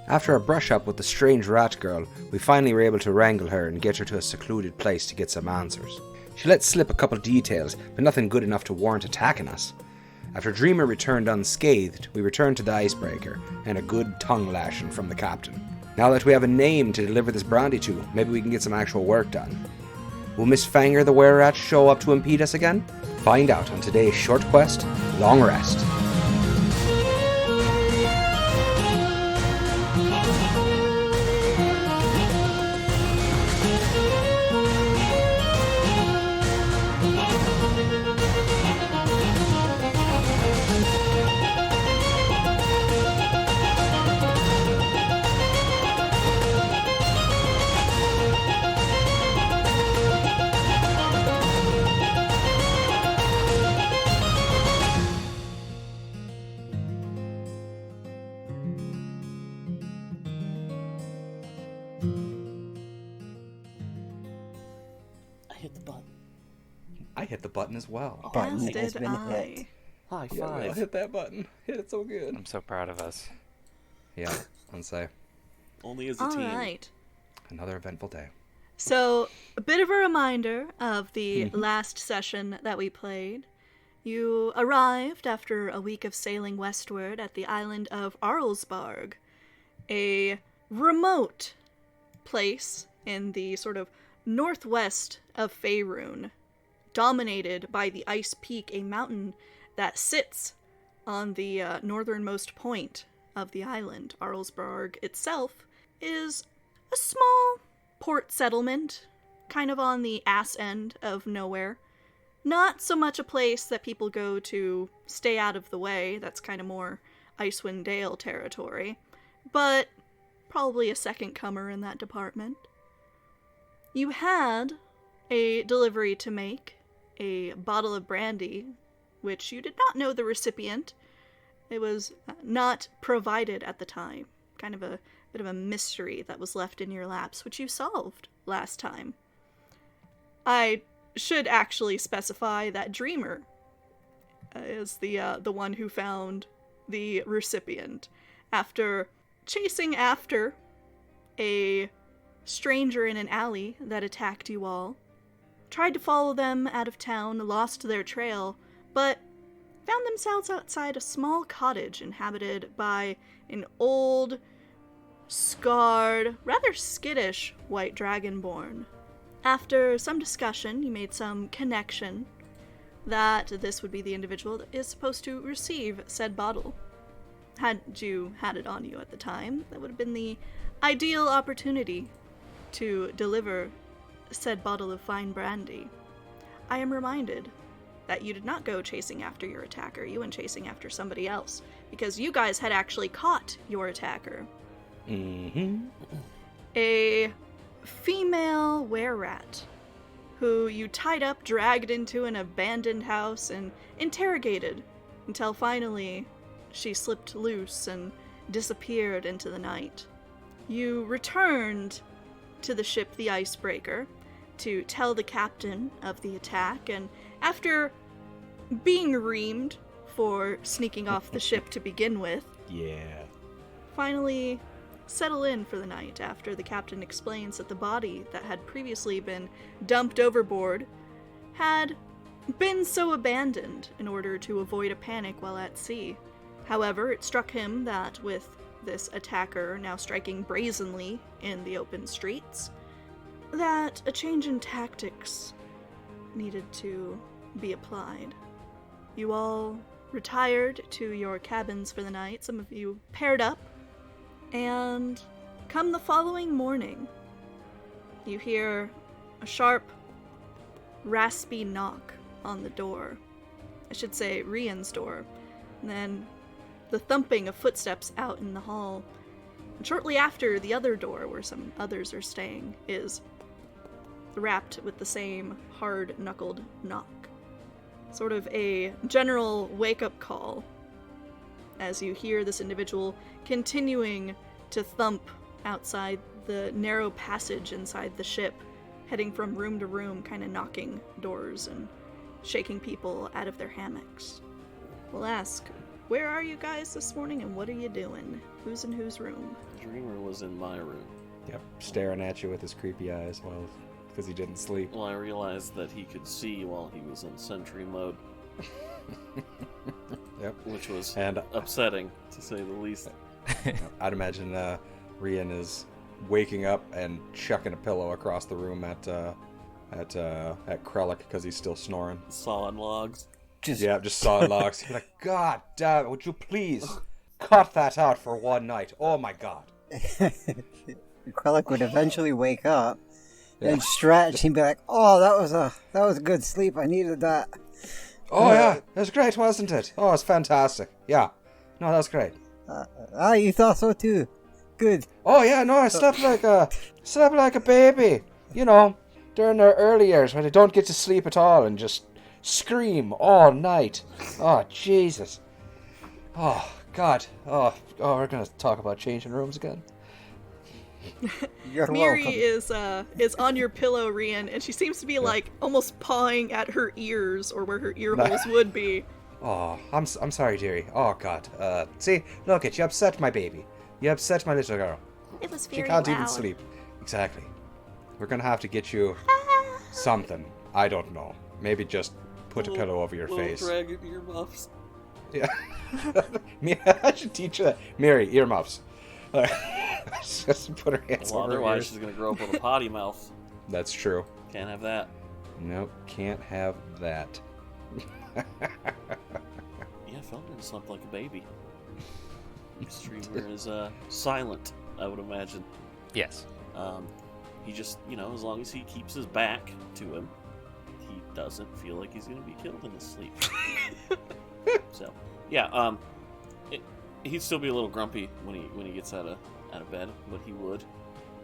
After a brush-up with the strange rat girl, we finally were able to wrangle her and get her to a secluded place to get some answers. She let slip a couple details, but nothing good enough to warrant attacking us. After Dreamer returned unscathed, we returned to the icebreaker, and a good tongue lashing from the captain. Now that we have a name to deliver this brandy to, maybe we can get some actual work done. Will Miss Fanger the Were-Rat show up to impede us again? Find out on today's short quest, Long Rest. Hit the button. I hit the button as well. Oh, button As has did been I. hit. High Yeah, five. we all hit that button. Hit it so good. I'm so proud of us. Yeah, I'd say. Only as a All team. right. Another eventful day. So, a bit of a reminder of the last session that we played. You arrived after a week of sailing westward at the island of Arlsbarg, a remote place in the sort of northwest of Faerun, dominated by the Ice Peak, a mountain that sits on the northernmost point of the island. Arlsbarg itself is a small port settlement, kind of on the ass end of nowhere. Not so much a place that people go to stay out of the way, that's kind of more Icewind Dale territory, but probably a second comer in that department. You had a delivery to make, a bottle of brandy, which you did not know the recipient. It was not provided at the time. Kind of a bit of a mystery that was left in your laps, which you solved last time. I should actually specify that Dreamer is the one who found the recipient after chasing after a stranger in an alley that attacked you all. Tried to follow them out of town, lost their trail, but found themselves outside a small cottage inhabited by an old, scarred, rather skittish white dragonborn. After some discussion, you made some connection that this would be the individual that is supposed to receive said bottle. Had you had it on you at the time, that would have been the ideal opportunity to deliver said bottle of fine brandy. I am reminded that you did not go chasing after your attacker, you went chasing after somebody else, because you guys had actually caught your attacker. A female were-rat, who you tied up, dragged into an abandoned house, and interrogated until finally she slipped loose and disappeared into the night. You returned to the ship, the Icebreaker, to tell the captain of the attack, and after being reamed for sneaking off the ship to begin with, finally settle in for the night after the captain explains that the body that had previously been dumped overboard had been so abandoned in order to avoid a panic while at sea. However, it struck him that with this attacker now striking brazenly in the open streets, that a change in tactics needed to be applied. You all retired to your cabins for the night, some of you paired up, and come the following morning, you hear a sharp, raspy knock on the door. I should say Rian's door. And then the thumping of footsteps out in the hall. And shortly after, the other door, where some others are staying, is rapped with the same hard-knuckled knock. Sort of a general wake-up call as you hear this individual continuing to thump outside the narrow passage inside the ship, heading from room to room, kind of knocking doors and shaking people out of their hammocks. We'll ask, where are you guys this morning and what are you doing? Who's in whose room? Dreamer was in my room. Yep, staring at you with his creepy eyes, well, because he didn't sleep. Well, I realized that he could see while he was in sentry mode. Yep. Which was And upsetting, to say the least. I'd imagine Rian is waking up and chucking a pillow across the room at Krellick because he's still snoring. Sawing logs. Just sawing logs. He'd be like, God damn it, would you please cut that out for one night? Oh my God. Krellick would eventually wake up and stretch. He'd be like, "Oh, that was a good sleep. I needed that." Oh yeah, it was great, wasn't it? Oh, it's fantastic. Yeah, no, that was great. You thought so too. Good. Oh yeah, no, I slept like a baby. You know, during their early years when they don't get to sleep at all and just scream all night. Oh Jesus. Oh God. Oh, we're gonna talk about changing rooms again. You're Miri welcome. is on your pillow, Rian, and she seems to be like almost pawing at her ears or where her ear holes would be. Oh, I'm sorry, dearie. Oh God. See, look at you upset my baby. You upset my little girl. It was She very can't loud. even sleep. Exactly. We're gonna have to get you something. I don't know. Maybe just put a pillow over your face. Dragon earmuffs. Yeah. I should teach you that. Miri, earmuffs. Just put her hands Well, over her otherwise ears. she's gonna grow up with a potty mouth. That's true. Can't have that. Nope, can't have that. Yeah, Feldman slept like a baby. Streamer is silent, I would imagine. Yes. He just, as long as he keeps his back to him, he doesn't feel like he's gonna be killed in his sleep. So, yeah, he'd still be a little grumpy when he gets out of bed, but he would.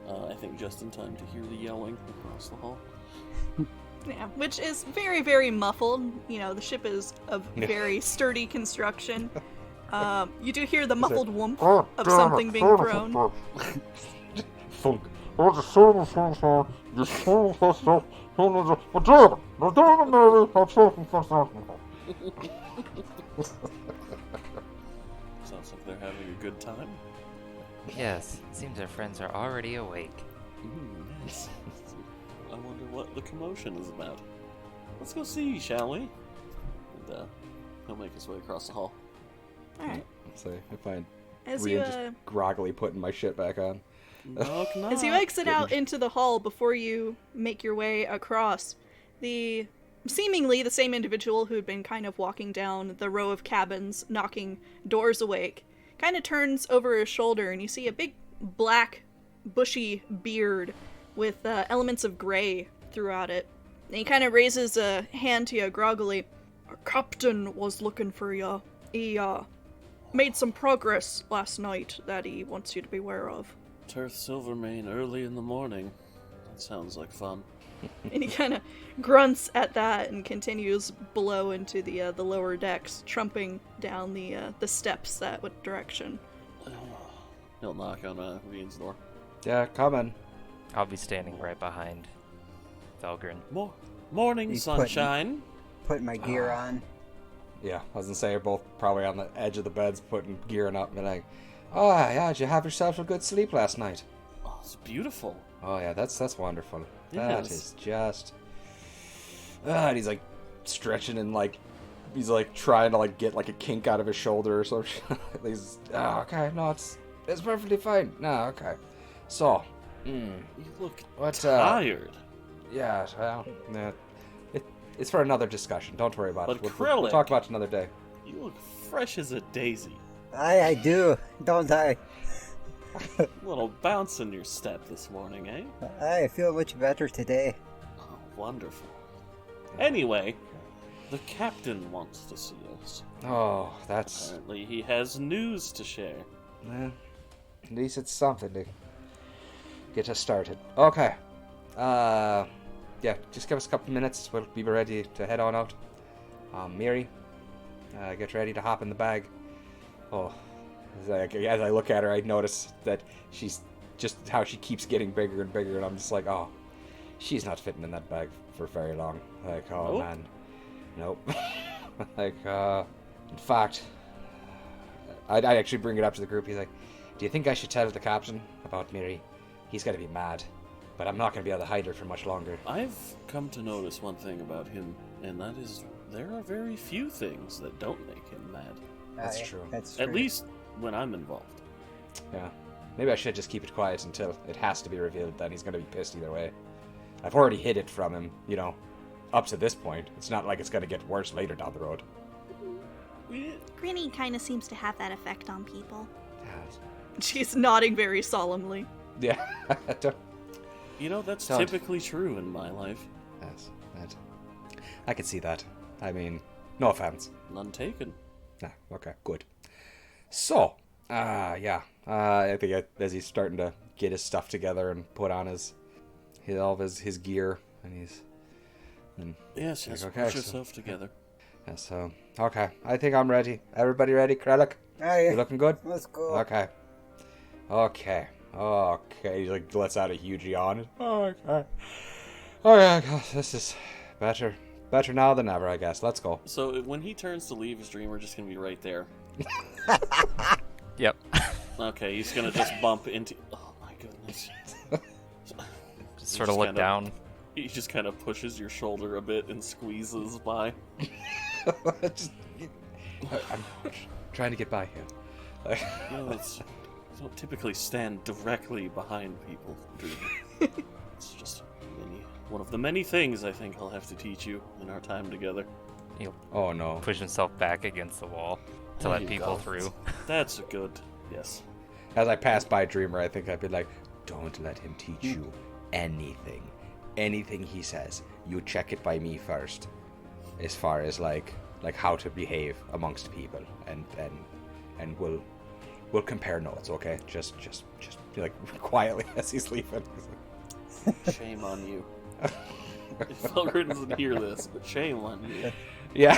I think just in time to hear the yelling across the hall. Yeah, which is very, very muffled. The ship is of very sturdy construction. You do hear the muffled whoomp of something being thrown. Thunk. Sounds like they're having a good time. Yes. Seems our friends are already awake. Ooh, nice. I wonder what the commotion is about. Let's go see, shall we? And he'll make his way across the hall. Alright. So I find As you, Rian just groggily putting my shit back on. Knock, knock. As you exit out into the hall before you make your way across, the seemingly the same individual who'd been kind of walking down the row of cabins, knocking doors awake, kind of turns over his shoulder and you see a big black, bushy beard with elements of gray throughout it. And he kind of raises a hand to you groggily. Our captain was looking for you. He made some progress last night that he wants you to be aware of. Turf Silvermane early in the morning. That sounds like fun. And he kind of grunts at that and continues below into the lower decks, trumping down the steps that direction. He'll knock on Rian's door. Yeah, coming. I'll be standing right behind Felgren. Morning, He's sunshine. Putting my gear on. Yeah, I was gonna say you're both probably on the edge of the beds, gearing up, and be like, "Oh yeah, did you have yourself a good sleep last night?" Oh, it's beautiful. Oh yeah, that's wonderful. Yes. That is just. And he's like stretching and he's trying to get a kink out of his shoulder or something. He's okay, no, it's perfectly fine. No, okay. So, You look what? tired. Yeah, well, nah, it's for another discussion. Don't worry about But it. We'll Krellick- talk about it another day. You look fresh as a daisy. I do, don't I? A little bounce in your step this morning, eh? I feel much better today. Oh, wonderful. Anyway, the captain wants to see us. Oh, that's. Apparently he has news to share. At least it's something to get us started. Okay. Yeah, just give us a couple minutes. We'll be ready to head on out. Miri, get ready to hop in the bag. Oh, as I look at her, I notice that she's just how she keeps getting bigger and bigger, and I'm just like, oh, she's not fitting in that bag for very long. Oh Nope. man, nope. In fact, I actually bring it up to the group. He's like, do you think I should tell the captain about Miri? He's going to be mad, but I'm not going to be able to hide her for much longer. I've come to notice one thing about him, and that is there are very few things that don't make him mad. That's true. That's true. At least when I'm involved. Yeah. Maybe I should just keep it quiet until it has to be revealed that he's going to be pissed either way. I've already hid it from him, up to this point. It's not like it's going to get worse later down the road. Grinny kind of seems to have that effect on people. Yes. She's nodding very solemnly. Yeah. That's Don't. typically true in my life. Yes. I can see that. I mean, no offense. None taken. Nah, okay, good. So, yeah. I think as he's starting to get his stuff together and put on all of his gear, and Yes, like, put yourself together. yeah, so okay, I think I'm ready. Everybody ready, Krellick? Hey, You looking good? let's go. Okay. He like lets out a huge yawn. Okay. Gosh, this is better now than ever, I guess. Let's go. So when he turns to leave, his dream, we're just gonna be right there. Yep. Okay, he's gonna just bump into. Oh my goodness. Just sort of look down. He just kind of pushes your shoulder a bit and squeezes by. I'm trying to get by here. You don't typically stand directly behind people. It's just one of the many things I think I'll have to teach you in our time together. He'll Oh no. push himself back against the wall to There let you people go. through. That's good. Yes. As I pass by Dreamer, I think I'd be like, don't let him teach you anything. Anything he says, you check it by me first. As far as like how to behave amongst people, and we'll compare notes, okay? Just be like quietly as he's leaving. Shame on you. Felgren doesn't hear this, but shame on you. Yeah.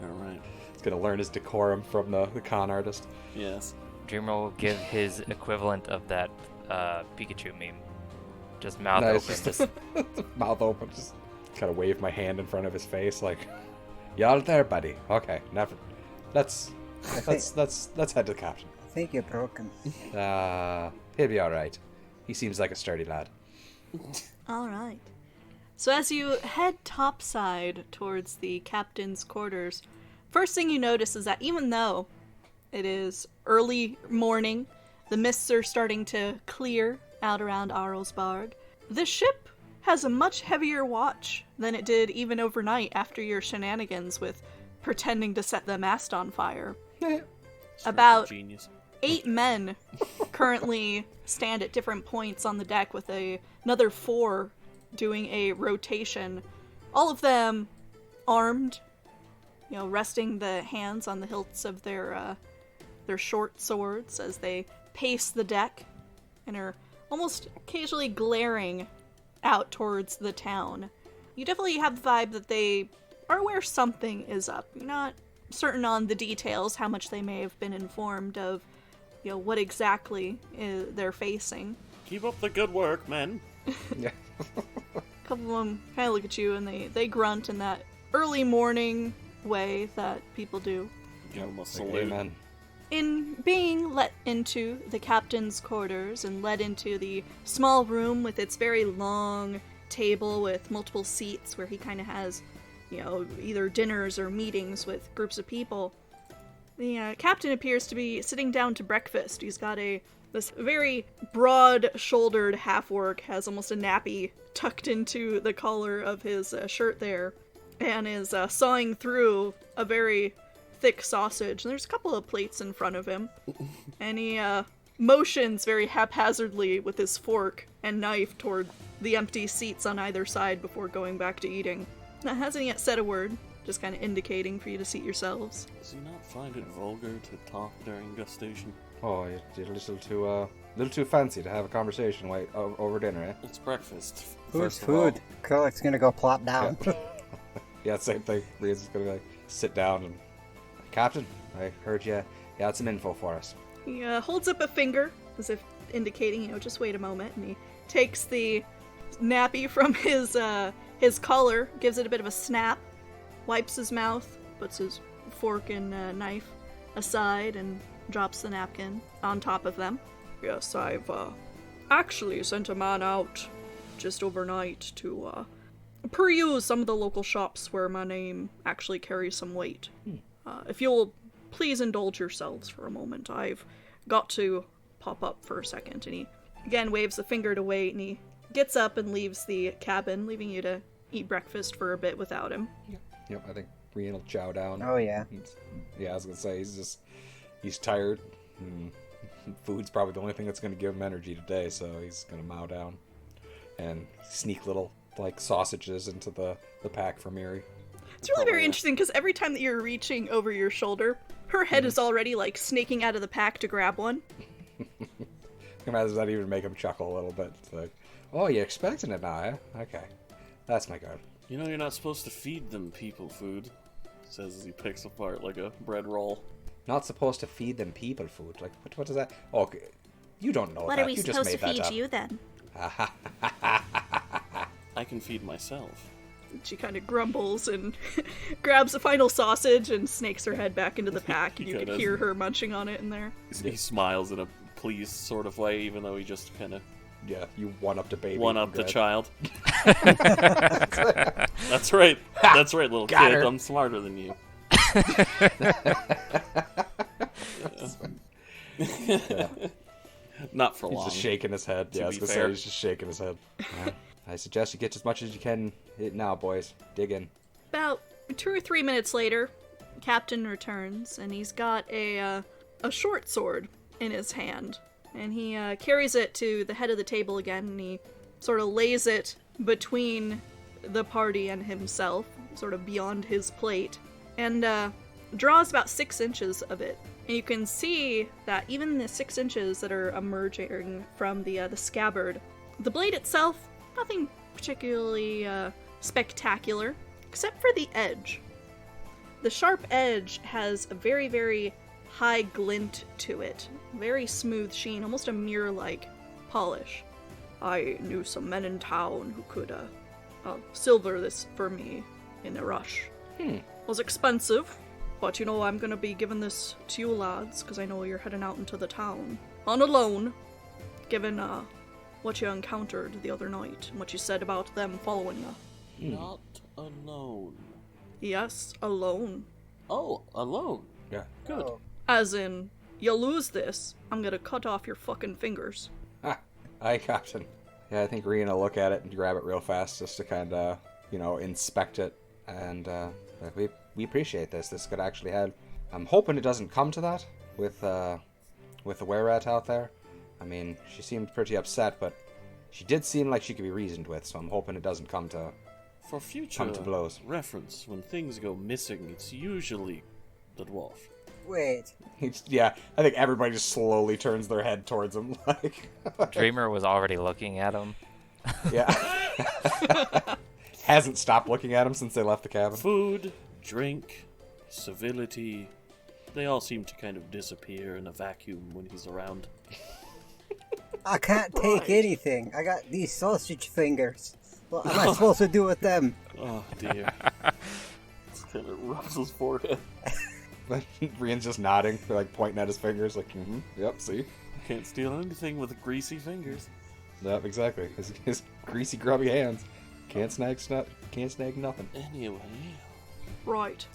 Alright. He's gonna learn his decorum from the con artist. Yes. Dreamer will give his equivalent of that Pikachu meme. Just mouth Nice. open. Just Mouth open, just kind of wave my hand in front of his face, like, "You all there, buddy? Okay, never. Let's head to the captain. I think you broke him. He'll be all right. He seems like a sturdy lad." All right. So as you head topside towards the captain's quarters, first thing you notice is that even though it is early morning, the mists are starting to clear out around Arlsbarg, the ship has a much heavier watch than it did even overnight after your shenanigans with pretending to set the mast on fire. About Genius. 8 men currently stand at different points on the deck with another 4 doing a rotation. All of them armed, resting the hands on the hilts of their short swords as they pace the deck and are almost occasionally glaring out towards the town. You definitely have the vibe that they are aware something is up. You're not certain on the details, how much they may have been informed of, what exactly they're facing. Keep up the good work, men. Yeah. A couple of them kind of look at you and they grunt in that early morning way that people do. Give him a Like, salute. amen. In being let into the captain's quarters and led into the small room with its very long table with multiple seats where he kind of has, either dinners or meetings with groups of people, the captain appears to be sitting down to breakfast. He's got this very broad-shouldered half-orc, has almost a nappy tucked into the collar of his shirt there, and is sawing through a very thick sausage. And there's a couple of plates in front of him, and he motions very haphazardly with his fork and knife toward the empty seats on either side before going back to eating. Now, hasn't yet said a word, just kind of indicating for you to seat yourselves. Does he not find it vulgar to talk during gustation? Oh, you're a little too fancy to have a conversation over dinner, eh? It's breakfast. Food's first of all. food. Krellick's gonna go plop down. Yeah, same thing. Ria's just gonna sit down and, "Captain, I heard you had some info for us." He holds up a finger, as if indicating, just wait a moment, and he takes the nappy from his collar, gives it a bit of a snap, wipes his mouth, puts his fork and knife aside and drops the napkin on top of them. Yes, I've actually sent a man out just overnight to peruse some of the local shops where my name actually carries some weight. If you'll please indulge yourselves for a moment, I've got to pop up for a second. And he again waves a finger to wait, and he gets up and leaves the cabin, leaving you to eat breakfast for a bit without him. Yep, I think Rian will chow down. Oh, yeah. Yeah, I was gonna say, he's tired. Food's probably the only thing that's gonna give him energy today, so he's gonna mow down. And sneak little, like, sausages into the pack for Miri. It's really very interesting, because every time that you're reaching over your shoulder, her head is already, like, snaking out of the pack to grab one. Does that even make him chuckle a little bit? It's like, oh, you're expecting it now, eh? Okay. That's my girl. You know you're not supposed to feed them people food, says as he picks apart like a bread roll. Not supposed to feed them people food. Like, what is that? Oh, you don't know What that. are we You just supposed made to that feed up. you, then? I can feed myself. She kind of grumbles and grabs a final sausage and snakes her head back into the pack, and you can hear her munching on it in there. He smiles in a pleased sort of way, even though he just kind of... Yeah, you one-up the baby. One-up the child. That's right. That's right, little Got kid. her. I'm smarter than you. Yeah. Not for He's long. just shaking his head. To Yeah, I was be gonna fair. say, he's just shaking his head. Yeah. I suggest you get as much as you can now, boys. Dig in. About 2 or 3 minutes later, Captain returns, and he's got a short sword in his hand. And he carries it to the head of the table again, and he sort of lays it between the party and himself, sort of beyond his plate, and draws about 6 inches of it. And you can see that even the 6 inches that are emerging from the scabbard, the blade itself, nothing particularly spectacular, except for the edge. The sharp edge has a very, very high glint to it. Very smooth sheen, almost a mirror-like polish. I knew some men in town who could silver this for me in a rush. Was expensive, but you know I'm gonna be giving this to you lads, because I know you're heading out into the town. On a loan, given what you encountered the other night, and what you said about them following you. Not alone. Yes, alone. Oh, alone. Yeah. Good. Oh. As in, you lose this, I'm gonna cut off your fucking fingers. Aye, Captain. Yeah, I think Rian will look at it and grab it real fast just to kind of, inspect it. And we appreciate this. This could actually help. I'm hoping it doesn't come to that with the were-rat out there. I mean, she seemed pretty upset, but she did seem like she could be reasoned with, so I'm hoping it doesn't come to For blows. reference, when things go missing, it's usually the dwarf. Wait. Yeah, I think everybody just slowly turns their head towards him, like... Dreamer was already looking at him. Yeah. Hasn't stopped looking at him since they left the cabin. Food, drink, civility, they all seem to kind of disappear in a vacuum when he's around. I can't take anything. I got these sausage fingers. What am I supposed to do with them? Oh, dear. Just kind of rubs his forehead. Rian's just nodding, like pointing at his fingers, like, yep, see? Can't steal anything with greasy fingers. Yep, exactly. His greasy, grubby hands. Can't snag nothing. Anyway, Right.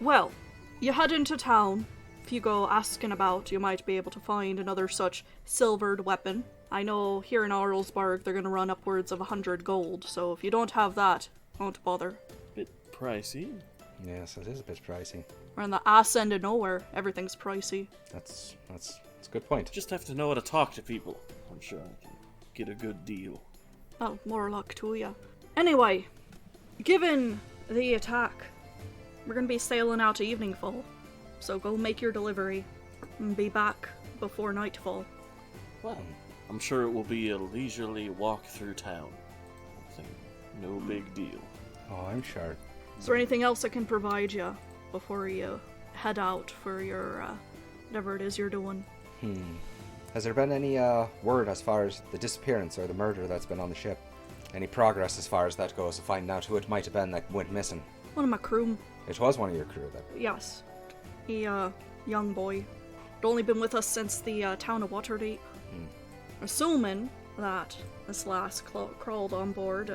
Well, you head into town. If you go asking about, you might be able to find another such silvered weapon. I know here in Arlsburg they're gonna run upwards of 100 gold, so if you don't have that, don't bother. bit pricey. Yes, it is a bit pricey. We're in the ass end of nowhere. Everything's pricey. That's a good point. Just have to know how to talk to people. I'm sure I can get a good deal. Oh, more luck to ya. Anyway, given the attack, we're gonna be sailing out to eveningfall. So go make your delivery and be back before nightfall. Well, I'm sure it will be a leisurely walk through town. No big deal. Oh, I'm sure. Is there anything else I can provide you before you head out for your, whatever it is you're doing? Has there been any word as far as the disappearance or the murder that's been on the ship? Any progress as far as that goes to find out who it might have been that went missing? One of my crew. It was one of your crew then. Yes. A young boy. He'd only been with us since the town of Waterdeep. Assuming that this last crawled on board,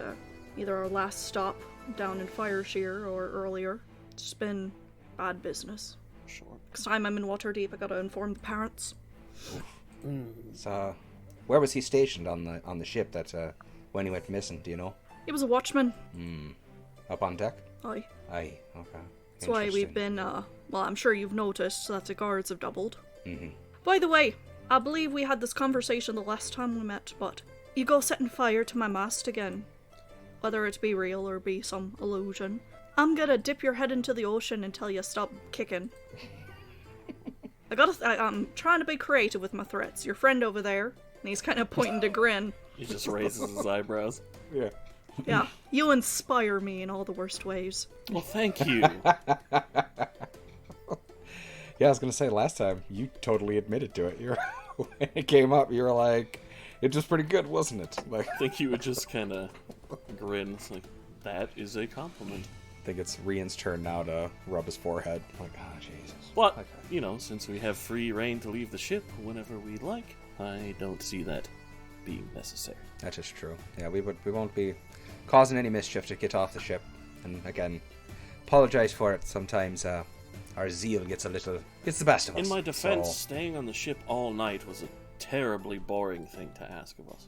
either our last stop down in Fireshear or earlier. It's just been bad business. Sure. Next time I'm in Waterdeep, I gotta inform the parents. So, where was he stationed on the ship that when he went missing? Do you know? He was a watchman. Up on deck? Aye. Aye. Okay. That's why we've Interesting. been, well, I'm sure you've noticed that the guards have doubled. Mm-hmm. By the way, I believe we had this conversation the last time we met, but you go setting fire to my mast again. Whether it be real or be some illusion, I'm gonna dip your head into the ocean until you stop kicking. I'm trying to be creative with my threats. Your friend over there, and he's kind of pointing to Grin. He just raises his eyebrows. Yeah. Yeah, you inspire me in all the worst ways. Well, thank you. Yeah, I was gonna say last time you totally admitted to it. When it came up, you were like, "It was pretty good, wasn't it?" Like, I think he would just kind of grin. It's like, that is a compliment. I think it's Rian's turn now to rub his forehead. Like, oh Jesus. But, Okay. you know, since we have free reign to leave the ship whenever we like, I don't see that being necessary. That is true. Yeah, we won't be causing any mischief to get off the ship. And again, apologize for it. Sometimes our zeal gets the best of us. In my defense, So, staying on the ship all night was a terribly boring thing to ask of us.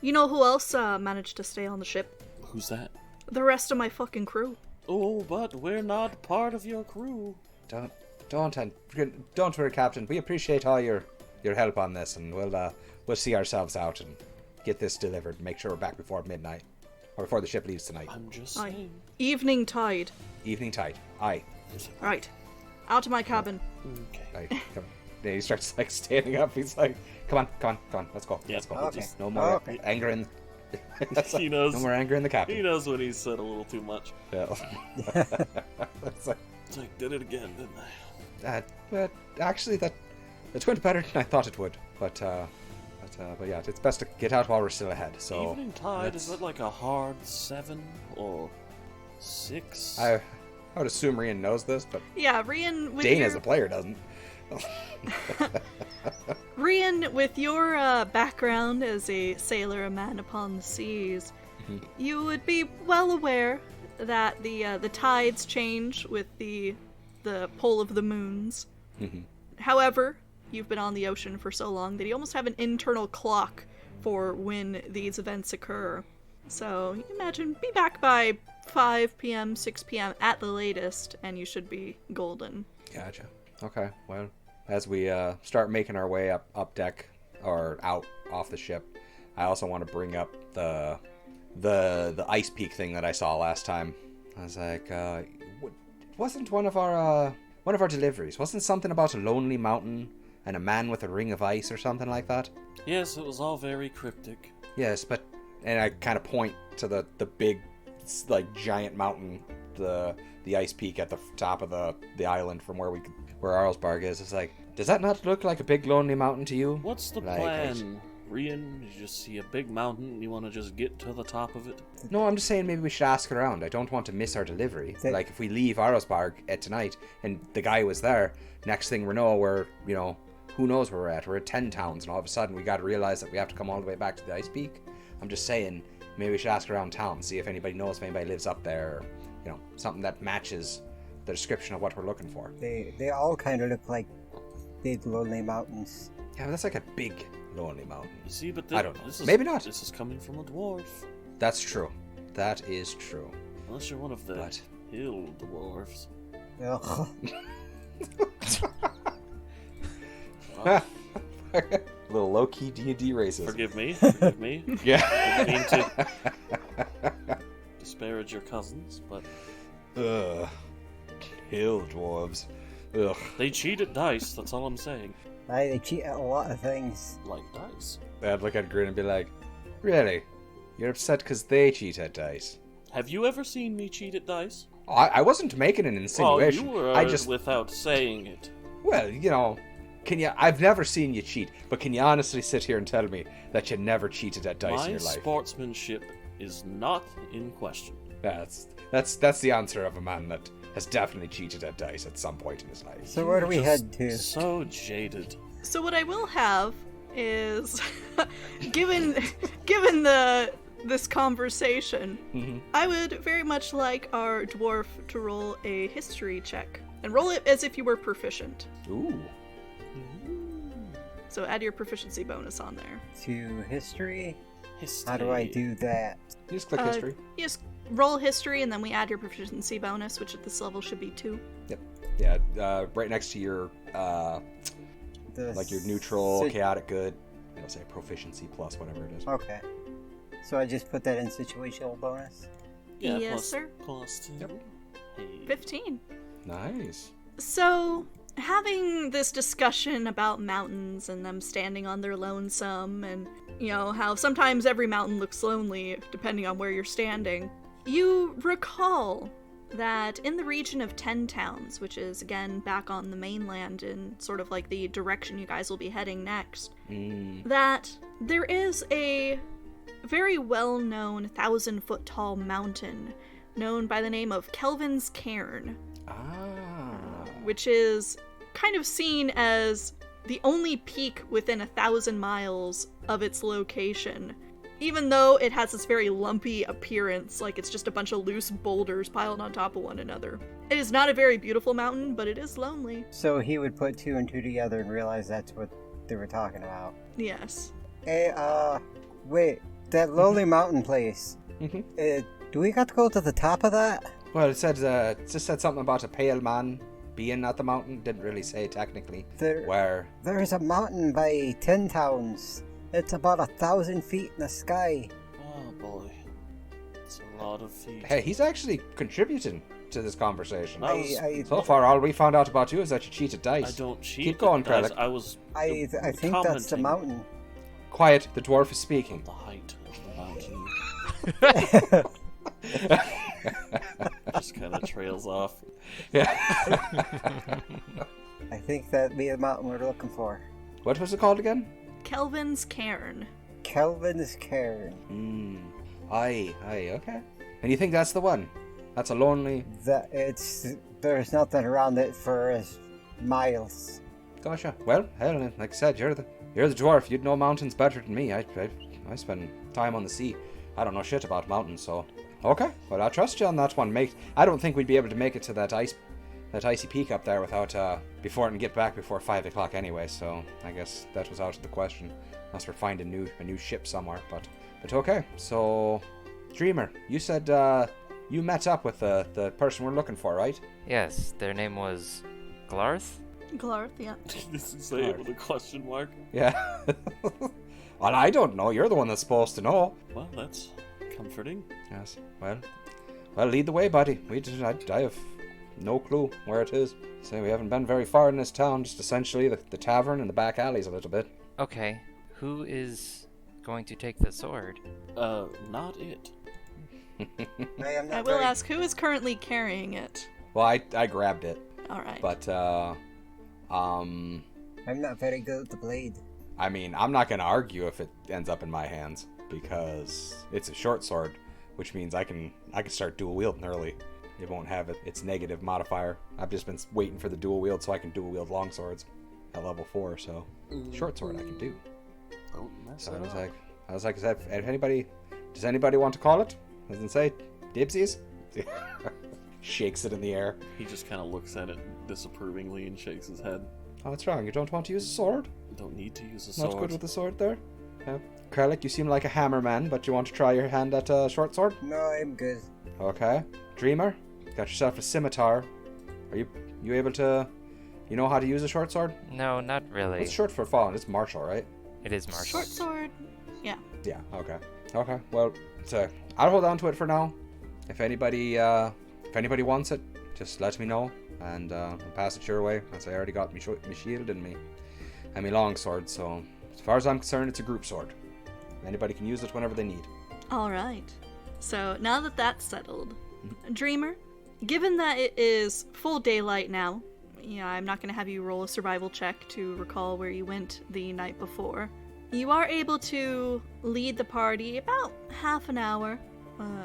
You know who else managed to stay on the ship? Who's that? The rest of my fucking crew. Oh, but we're not part of your crew. don't worry, Captain. We appreciate all your help on this, and we'll see ourselves out and get this delivered. Make sure we're back before midnight, or before the ship leaves tonight. I'm just Aye. saying. Evening tide. Evening tide. Aye. Right. Out of my cabin. Okay. Aye. Come on. Then he starts like standing up. He's like, "Come on, let's go. Yeah. Let's go. Okay. Just- No more Okay. anger in." He knows. No more anger in the captain. He knows when he's said a little too much. Yeah. It's like, It's like, did it again, didn't I? but actually, that's went better than I thought it would. But yeah, it's best to get out while we're still ahead. So Evening tide, is let's- it like a hard 7 or 6? I would assume Rian knows this, but Yeah, Rian, with Dane your... as a player doesn't. Rian, with your background as a sailor, a man upon the seas, you would be well aware that the tides change with the pull of the moons. However, you've been on the ocean for so long that you almost have an internal clock for when these events occur. So you imagine, be back by 5 p.m., 6 p.m. at the latest, and you should be golden. Gotcha. Okay. Well, as we start making our way up deck or out off the ship, I also want to bring up the ice peak thing that I saw last time. I was like, wasn't one of our deliveries? Wasn't something about a lonely mountain and a man with a ring of ice or something like that? Yes, it was all very cryptic. Yes, but and I kind of point to the big, like giant mountain, the ice peak at the top of the island from where Arlsbarg is. It's like, does that not look like a big lonely mountain to you? What's the Like, plan, Rian? You just see a big mountain and you want to just get to the top of it? No, I'm just saying maybe we should ask around. I don't want to miss our delivery. That- Like, if we leave Arlsbarg at tonight and the guy was there, next thing we know, we're, who knows where we're at. We're at 10 towns, and all of a sudden we got to realize that we have to come all the way back to the ice peak. I'm just saying, maybe we should ask around town, see if anybody knows if anybody lives up there, or, something that matches the description of what we're looking for. They all kind of look like big lonely mountains. Yeah, but that's like a big, lonely mountain. You see, but I don't know. This is, Maybe not. This is coming from a dwarf. That's true. That is true. Unless you're one of the But- hill dwarves. Ugh. Little low-key D&D racism. Forgive me. Forgive me. Yeah. Didn't mean to disparage your cousins, but Ugh. Hill dwarves. Ugh. they cheat at dice, that's all I'm saying. Aye, they cheat at a lot of things. Like dice. I'd look at Grin and be like, really? You're upset because they cheat at dice? Have you ever seen me cheat at dice? I wasn't making an insinuation. Well, you were I just, without saying it. well, I've never seen you cheat, but can you honestly sit here and tell me that you never cheated at dice My in your life? sportsmanship is not in question. That's the answer of a man that has definitely cheated at dice at some point in his life. So where do we head to? So jaded. So what I will have is, given this conversation, I would very much like our dwarf to roll a history check. And roll it as if you were proficient. Ooh. So add your proficiency bonus on there. To history? History. How do I do that? You just click history. You just roll history, and then we add your proficiency bonus, which at this level should be 2. Yep. Yeah, right next to your, The your neutral, sit- chaotic good. It'll say proficiency plus whatever it is. Okay. So I just put that in situational bonus? Yeah, Yes, plus, sir. Plus 2. Yep. Hey. 15. Nice. So, having this discussion about mountains and them standing on their lonesome, and, how sometimes every mountain looks lonely depending on where you're standing, you recall that in the region of 10 Towns, which is, again, back on the mainland in sort of like the direction you guys will be heading next, that there is a very well-known 1,000-foot-tall mountain known by the name of Kelvin's Cairn, which is kind of seen as the only peak within 1,000 miles of its location, even though it has this very lumpy appearance, like it's just a bunch of loose boulders piled on top of one another. It is not a very beautiful mountain, but it is lonely. So he would put 2 and 2 together and realize that's what they were talking about. Yes. Hey, wait, that lonely mountain place. Do we got to go to the top of that? Well, it just said something about a pale man being at the mountain. Didn't really say technically where. There's a mountain by 10 Towns. It's about 1,000 feet in the sky. Oh boy. It's a lot of feet. Hey, he's actually contributing to this conversation. So far, all we found out about you is that you cheated dice. I don't cheat. Keep going, guys. Kralik. I think that's the commenting mountain. Quiet, the dwarf is speaking. The height of the mountain. Just kind of trails off. Yeah. I think that'd be the mountain we're looking for. What was it called again? Kelvin's Cairn. Kelvin's Cairn. Aye, okay. And you think that's the one? That's a lonely... There's nothing around it for miles. Gotcha. Well, hell, like I said, you're the dwarf. You'd know mountains better than me. I spend time on the sea. I don't know shit about mountains, so... Okay, well, I'll trust you on that one, mate. I don't think we'd be able to make it to that icy peak up there without, before and get back before 5 o'clock anyway, so I guess that was out of the question. Unless we're finding a new ship somewhere, but okay. So, Dreamer, you said, you met up with the person we're looking for, right? Yes, their name was Glarth? Glarth, yeah. Does he say it with a question mark? Yeah. Well, I don't know. You're the one that's supposed to know. Well, that's comforting. Yes. Well, lead the way, buddy. I have no clue where it is. So we haven't been very far in this town. Just essentially the tavern and the back alleys a little bit. Okay, who is going to take the sword? Not it. I will ask, who is currently carrying it? Well, I grabbed it. All right. But I'm not very good with the blade. I mean, I'm not gonna argue if it ends up in my hands because it's a short sword, which means I can start dual wielding early. It won't have its negative modifier. I've just been waiting for the dual wield so I can dual wield long swords at level 4. So short sword I can do. Don't mess So it up. I was like, does anybody want to call it? Doesn't say dibsies. Shakes it in the air. He just kind of looks at it disapprovingly and shakes his head. Oh, what's wrong? You don't want to use a sword? Don't need to use a sword. Not good with the sword there? Yeah. Kralik, you seem like a hammer man, but you want to try your hand at a short sword? No, I'm good. Okay. Dreamer, got yourself a scimitar. Are you able to... You know how to use a short sword? No, not really. It's short for fallen. It's martial, right? It is martial. Short sword. Yeah. Yeah, okay. Okay, well, I'll hold on to it for now. If anybody wants it, just let me know, and I'll pass it your way, as I already got my shield and my long sword, so as far as I'm concerned, it's a group sword. Anybody can use it whenever they need. All right. So now that that's settled, Dreamer, given that it is full daylight now, I'm not going to have you roll a survival check to recall where you went the night before. You are able to lead the party about half an hour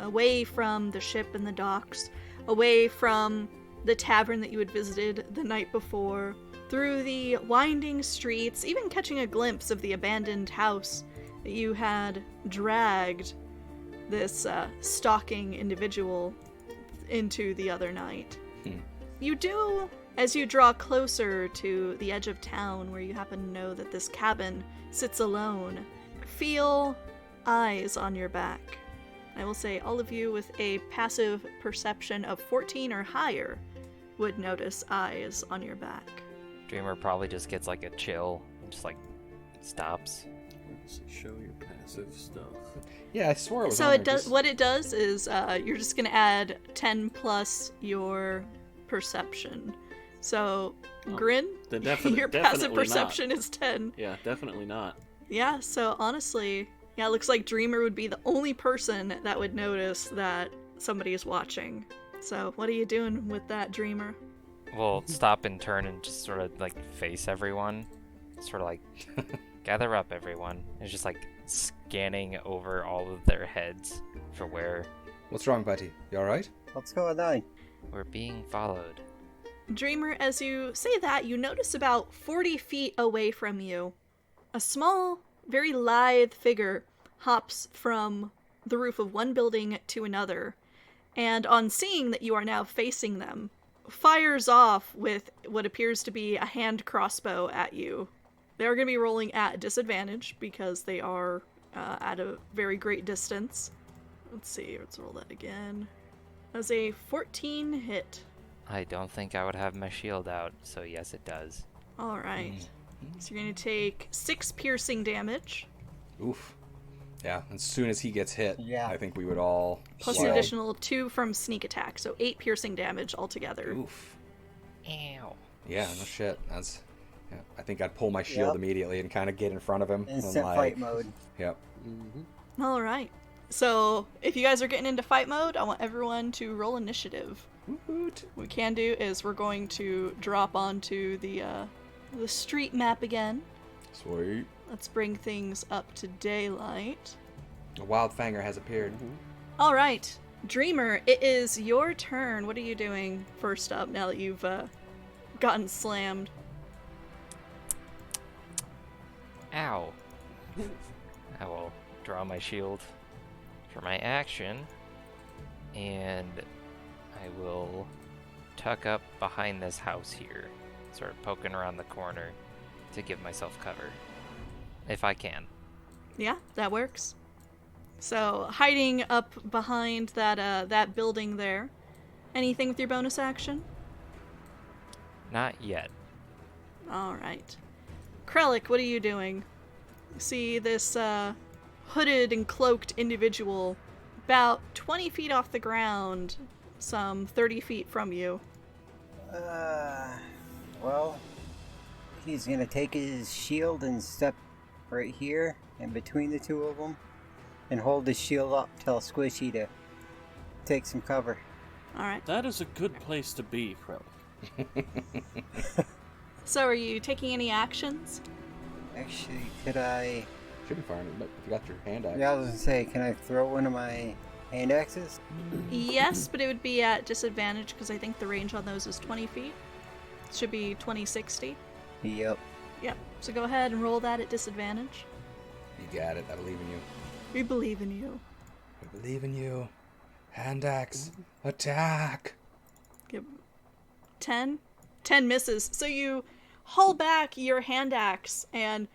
away from the ship and the docks, away from the tavern that you had visited the night before, through the winding streets, even catching a glimpse of the abandoned house that you had dragged this stalking individual into the other night. You do, as you draw closer to the edge of town where you happen to know that this cabin sits alone, feel eyes on your back. I will say all of you with a passive perception of 14 or higher would notice eyes on your back. Dreamer probably just gets like a chill and just like stops. Show your passive stuff. Yeah, I swore it was So on it there, does. just- What it does is you're just gonna add 10 plus your perception. So Grin, Then your passive definitely perception is 10. Not. Yeah, definitely not. Yeah. So honestly, yeah, it looks like Dreamer would be the only person that would notice that somebody is watching. So what are you doing with that, Dreamer? We'll stop and turn and just sort of like face everyone. Sort of like, gather up everyone. It's just like scanning over all of their heads for where What's wrong, Betty? You alright? What's going on? we're being followed. Dreamer, as you say that, you notice about 40 feet away from you, a small, very lithe figure hops from the roof of one building to another, and on seeing that you are now facing them, fires off with what appears to be a hand crossbow at you. They're going to be rolling at disadvantage because they are at a very great distance. Let's see, let's roll that again. That's a 14 hit. I don't think I would have my shield out, so yes, it does. Alright. So you're going to take 6 piercing damage, Oof. Yeah, as soon as he gets hit, Yeah. I think we would all... plus fly. an additional 2 from sneak attack, so 8 piercing damage altogether. Oof. Ow. Yeah, no shit. That's... Yeah, I think I'd pull my shield Yep. immediately and kind of get in front of him. Instant and, like, fight mode. Yep. Alright. So, if you guys are getting into fight mode, I want everyone to roll initiative. Woot. What we can do is we're going to drop onto the street map again. Sweet. Let's bring things up to daylight. A Wildfanger has appeared. Alright. Dreamer, it is your turn. What are you doing first up now that you've gotten slammed? Ow. I will draw my shield for my action, and I will tuck up behind this house here, sort of poking around the corner to give myself cover, if I can. Yeah, that works. So, hiding up behind that building there. Anything with your bonus action? Not yet. Alright. Krellick, what are you doing? You see this hooded and cloaked individual about 20 feet off the ground, some 30 feet from you. Well, he's gonna take his shield and step right here in between the two of them and hold his shield up, tell Squishy to take some cover. Alright. That is a good place to be, Krellick. So, are you taking any actions? Actually, could I... Should be fine, but if you got your hand out. Yeah, I was gonna say, can I throw one of my hand axes? Yes, but it would be at disadvantage because I think the range on those is 20 feet. It should be 20-60. Yep. Yep. So go ahead and roll that at disadvantage. You got it. I believe in you. We believe in you. I believe in you. Hand axe. Attack. Yep. 10? 10 misses. So you haul back your hand axe and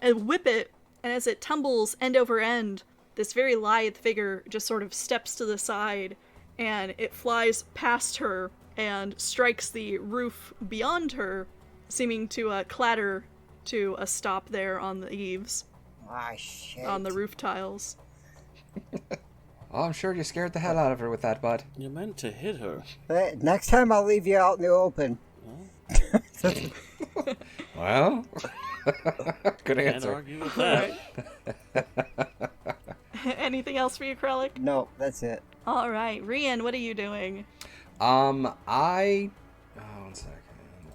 whip it, and as it tumbles end over end, this very lithe figure just sort of steps to the side, and it flies past her and strikes the roof beyond her, seeming to clatter to a stop there on the eaves, Ah, shit. on the roof tiles. Oh, I'm sure you scared the hell out of her with that, bud. You meant to hit her. Hey, next time I'll leave you out in the open. Well, good Can't answer. argue with that. Anything else for you, Krellick? No, that's it. All right, Rian, what are you doing? One second.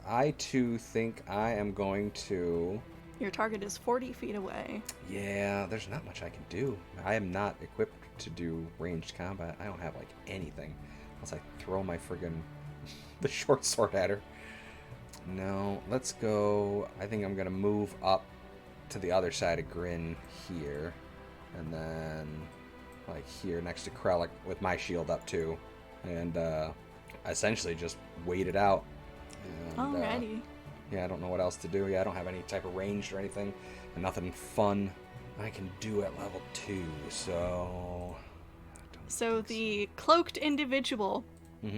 I too think I am going to. Your target is 40 feet away. Yeah, there's not much I can do. I am not equipped to do ranged combat. I don't have like anything unless I throw my friggin' the short sword at her. No, let's go. I think I'm gonna move up to the other side of Grin here, and then like here next to Krellick with my shield up too, and essentially just wait it out. And, Alrighty. yeah, I don't know what else to do. Yeah, I don't have any type of ranged or anything, and nothing fun I can do at level 2. So The cloaked individual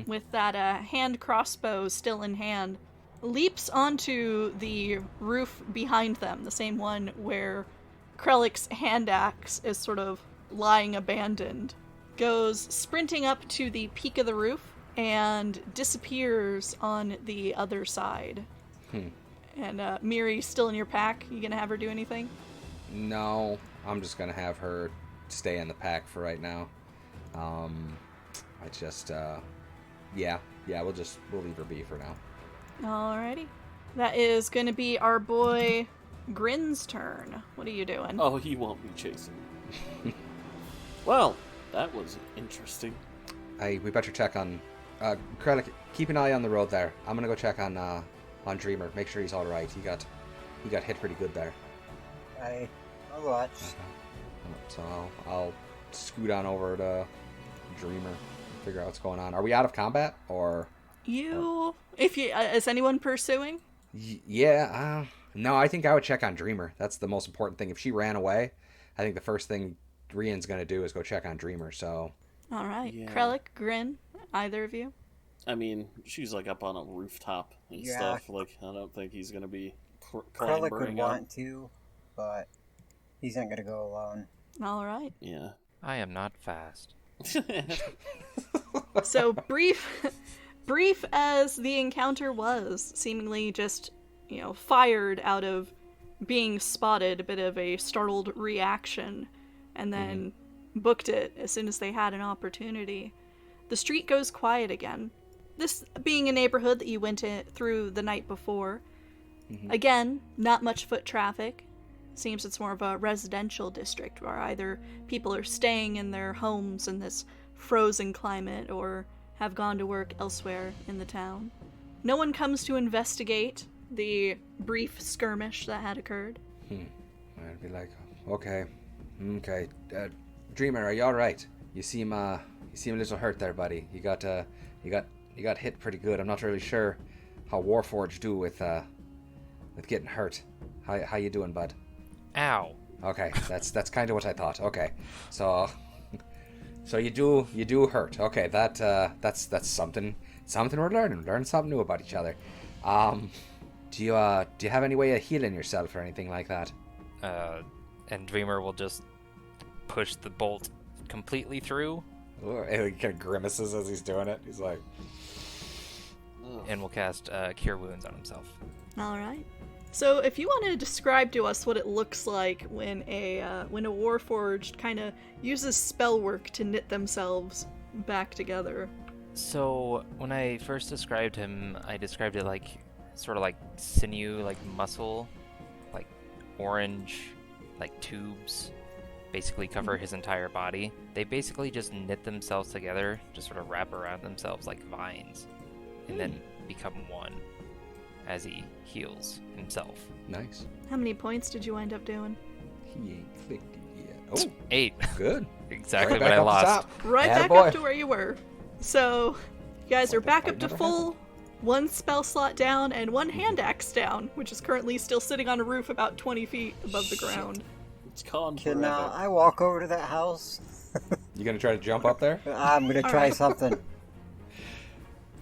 with that hand crossbow still in hand leaps onto the roof behind them, the same one where Krellick's hand axe is sort of lying abandoned, goes sprinting up to the peak of the roof and disappears on the other side. And Miri, still in your pack? You gonna have her do anything? No, I'm just gonna have her stay in the pack for right now. I just, yeah, we'll leave her be for now. Alrighty. That is gonna be our boy Grin's turn. What are you doing? Oh, he won't be chasing. Well, that was interesting. We better check on, Krellick, keep an eye on the road there. I'm gonna go check on Dreamer, make sure he's alright. He got hit pretty good there. I'll watch. So I'll scoot on over to Dreamer and figure out what's going on. Are we out of combat, or? Is anyone pursuing? Yeah, no, I think I would check on Dreamer. That's the most important thing. If she ran away, I think the first thing Rian's gonna do is go check on Dreamer, so. Alright. Yeah. Krellick, Grin, either of you? I mean, she's like up on a rooftop and stuff. Like, I don't think he's gonna be Krellick would clambering up. want to, but he's not gonna go alone. Alright. Yeah. I am not fast. So brief as the encounter was, seemingly just, fired out of being spotted, a bit of a startled reaction, and then booked it as soon as they had an opportunity. The street goes quiet again. This being a neighborhood that you went through the night before. Again, not much foot traffic. Seems it's more of a residential district where either people are staying in their homes in this frozen climate or have gone to work elsewhere in the town. No one comes to investigate the brief skirmish that had occurred. I'd be like, okay. Dreamer, are you all right? You seem a little hurt there, buddy. You got hit pretty good. I'm not really sure how Warforged do with getting hurt. How you doing, bud? Ow. Okay, that's kind of what I thought. Okay, so you do hurt. Okay, that's something we're learning something new about each other. Do you have any way of healing yourself or anything like that? And Dreamer will just push the bolt completely through. And he kind of grimaces as he's doing it. He's like, and will cast Cure Wounds on himself. Alright. So if you want to describe to us what it looks like when a Warforged kind of uses spell work to knit themselves back together. So when I first described him, I described it like sort of like sinew, like muscle, like orange, like tubes, basically cover his entire body. They basically just knit themselves together, just sort of wrap around themselves like vines, and then become one as he heals himself. nice. How many points did you end up doing? He ain't clicked it yet. Oh, 8. good. Exactly Right what I back up the lost. top. Right back Attaboy. up to where you were. So, you guys are back up to Never full, one spell slot down and one hand axe down, which is currently still sitting on a roof about 20 feet above the ground. It's gone Can forever. I walk over to that house? You gonna try to jump up there? I'm gonna try Alright. something.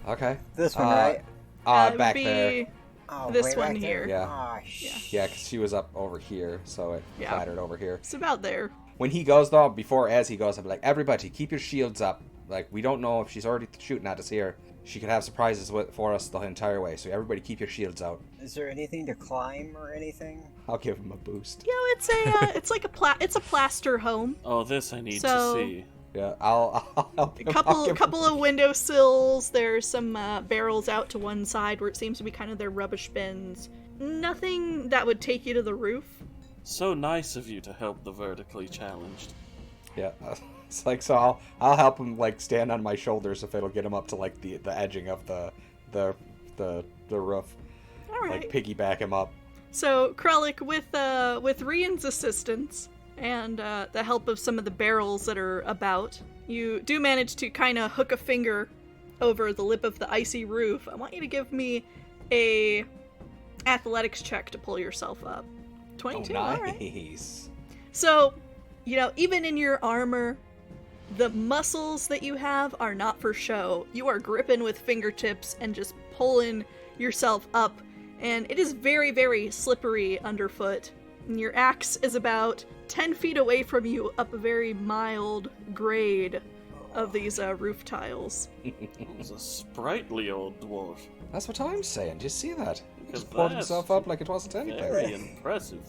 Okay. This one, right? It would Back be there. Oh, this way one back there? here. Yeah. Oh, Yeah, because she was up over here, so it Yeah. clattered over here. It's about there. When he goes, though, as he goes, I'm like, everybody, keep your shields up. Like, we don't know if she's already shooting at us here. She could have surprises for us the entire way, so everybody keep your shields out. Is there anything to climb or anything? I'll give him a boost. It's a it's a plaster home. Oh, this I need So- to see. Yeah, I'll help him. A couple of windowsills. There's some barrels out to one side where it seems to be kind of their rubbish bins. Nothing that would take you to the roof. So nice of you to help the vertically challenged. Yeah. It's like, so I'll help him like stand on my shoulders if it'll get him up to like the edging of the roof. All right. Like piggyback him up. So Kralik, with Rian's assistance and the help of some of the barrels that are about, you do manage to kind of hook a finger over the lip of the icy roof. I want you to give me a athletics check to pull yourself up. 22. Oh, nice. All right. So, even in your armor, the muscles that you have are not for show. You are gripping with fingertips and just pulling yourself up, and it is very, very slippery underfoot. And your axe is about 10 feet away from you up a very mild grade of these roof tiles. He's a sprightly old dwarf. That's what I'm saying. Do you see that? He Because just poured that's himself up like it wasn't anything. Very impressive.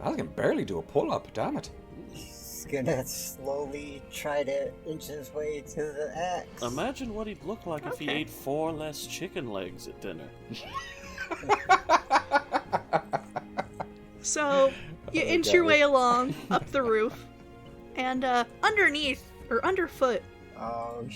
I can barely do a pull-up, damn it. He's gonna slowly try to inch his way to the axe. Imagine what he'd look like if he Okay. ate 4 less chicken legs at dinner. So, you inch your way along up the roof, and underneath, or underfoot, Oh,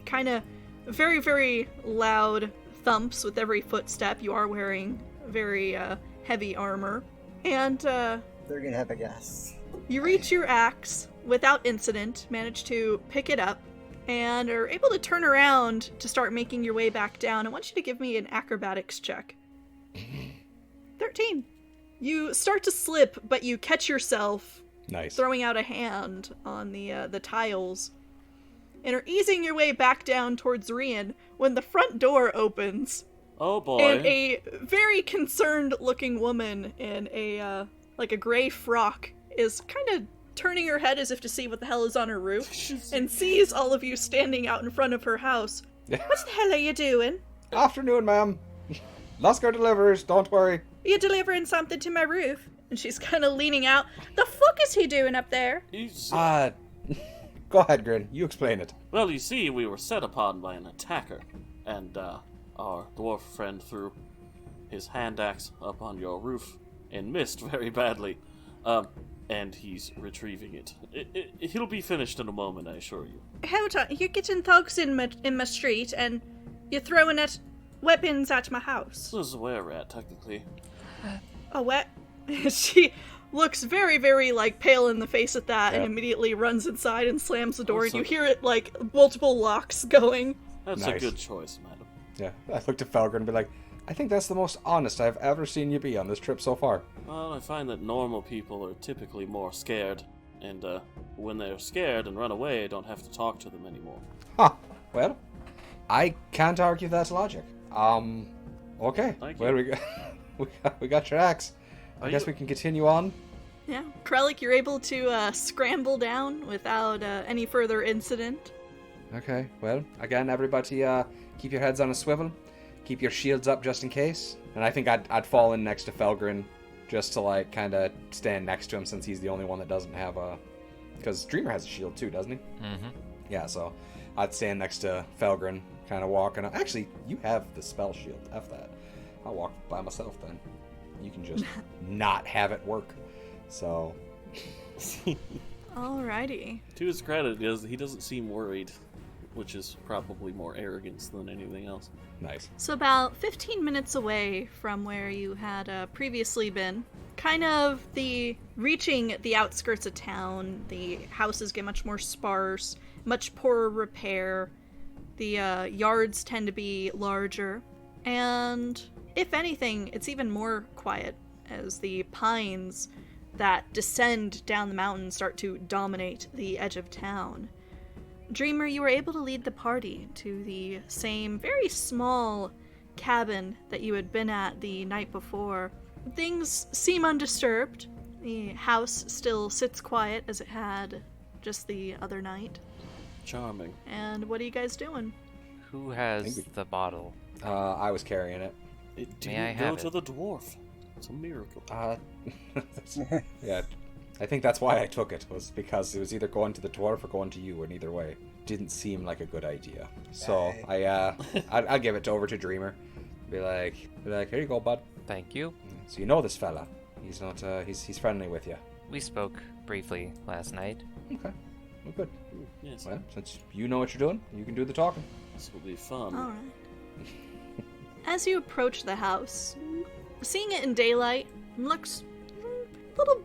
kind of very, very loud thumps with every footstep. You are wearing very heavy armor. And they're gonna have a guess. you reach your axe without incident, manage to pick it up, and are able to turn around to start making your way back down. I want you to give me an acrobatics check. 13. You start to slip, but you catch yourself Nice. throwing out a hand on the tiles, and are easing your way back down towards Rian when the front door opens, Oh boy. and a very concerned-looking woman in a gray frock is kind of turning her head as if to see what the hell is on her roof, and sees all of you standing out in front of her house. What the hell are you doing? Afternoon, ma'am. Oscar delivers, don't worry. Are you delivering something to my roof? And she's kind of leaning out. The fuck is he doing up there? He's, Go ahead, Grin. You explain it. well, you see, we were set upon by an attacker, and our dwarf friend threw his hand axe up on your roof and missed very badly. And he's retrieving it. He'll be finished in a moment, I assure you. Hold on, you're getting thugs in my street, and you're throwing weapons at my house. This is where we're at, technically. Oh, what? She looks very, very, pale in the face at that, and Yep. immediately runs inside and slams the door, and Also- you hear it, multiple locks going. That's Nice. a good choice, madam. Yeah, I looked at Felger and be like, I think that's the most honest I've ever seen you be on this trip so far. Well, I find that normal people are typically more scared, and when they're scared and run away, I don't have to talk to them anymore. Huh. Well, I can't argue that logic. Okay. Thank you. Well, we got your axe. I guess we can continue on. Yeah. Kralik, you're able to scramble down without any further incident. Okay. Well, again, everybody, keep your heads on a swivel. Keep your shields up just in case. And I think I'd fall in next to Felgrin just to, kind of stand next to him since he's the only one that doesn't have a... Because Dreamer has a shield too, doesn't he? Mm-hmm. Yeah, so I'd stand next to Felgrin, kind of walking. Actually, you have the spell shield. F that. I'll walk by myself then. You can just not have it work. So... Alrighty. To his credit, he doesn't seem worried, which is probably more arrogance than anything else. Nice. So about 15 minutes away from where you had previously been, kind of reaching the outskirts of town, the houses get much more sparse, much poorer repair, the yards tend to be larger, and if anything, it's even more quiet as the pines that descend down the mountain start to dominate the edge of town. Dreamer, you were able to lead the party to the same very small cabin that you had been at the night before. Things seem undisturbed. The house still sits quiet as it had just the other night. Charming. And what are you guys doing? Who has the bottle? I was carrying it. It May I didn't go have to it? the dwarf. It's a miracle. Yeah, I think that's why I took it, was because it was either going to the dwarf or going to you, and either way, didn't seem like a good idea. So I'll give it over to Dreamer. Be like, here you go, bud. Thank you. So you know this fella. He's not, he's friendly with you. We spoke briefly last night. Okay. Oh, good. Yes. Well, since you know what you're doing, you can do the talking. This will be fun. All right. As you approach the house, seeing it in daylight looks a little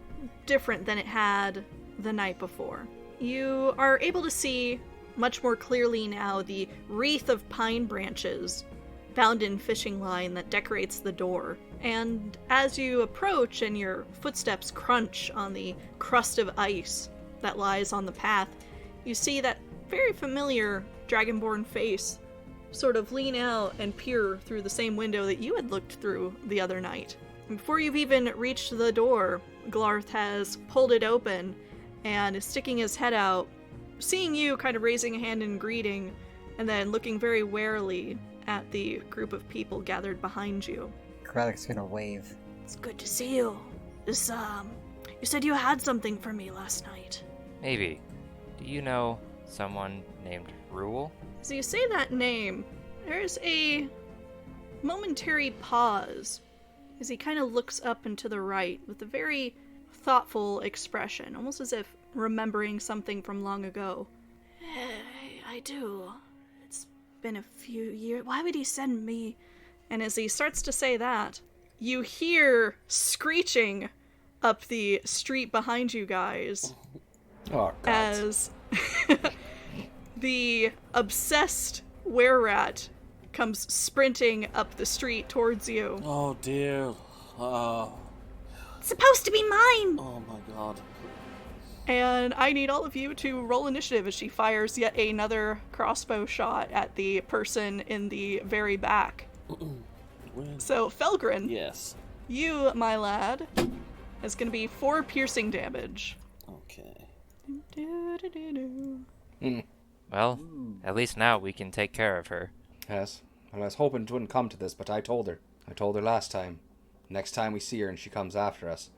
different than it had the night before. You are able to see much more clearly now the wreath of pine branches bound in fishing line that decorates the door. And as you approach and your footsteps crunch on the crust of ice that lies on the path, you see that very familiar dragonborn face sort of lean out and peer through the same window that you had looked through the other night. And before you've even reached the door, Glarth has pulled it open and is sticking his head out, seeing you kind of raising a hand in greeting, and then looking very warily at the group of people gathered behind you. Kralek's gonna wave. It's good to see you. This, you said you had something for me last night. Maybe. Do you know someone named Rule? As you say that name, there's a momentary pause as he kind of looks up and to the right with a very thoughtful expression, almost as if remembering something from long ago. I do. It's been a few years. Why would he send me? And as he starts to say that, you hear screeching up the street behind you guys. Oh, God. As the obsessed were-rat comes sprinting up the street towards you. Oh dear. It's supposed to be mine! Oh my god. And I need all of you to roll initiative as she fires yet another crossbow shot at the person in the very back. So, Felgren, Yes. you, my lad, is going to be 4 piercing damage. Okay. Well, at least now we can take care of her. Yes. Well, I was hoping it wouldn't come to this, but I told her. I told her last time. Next time we see her and she comes after us,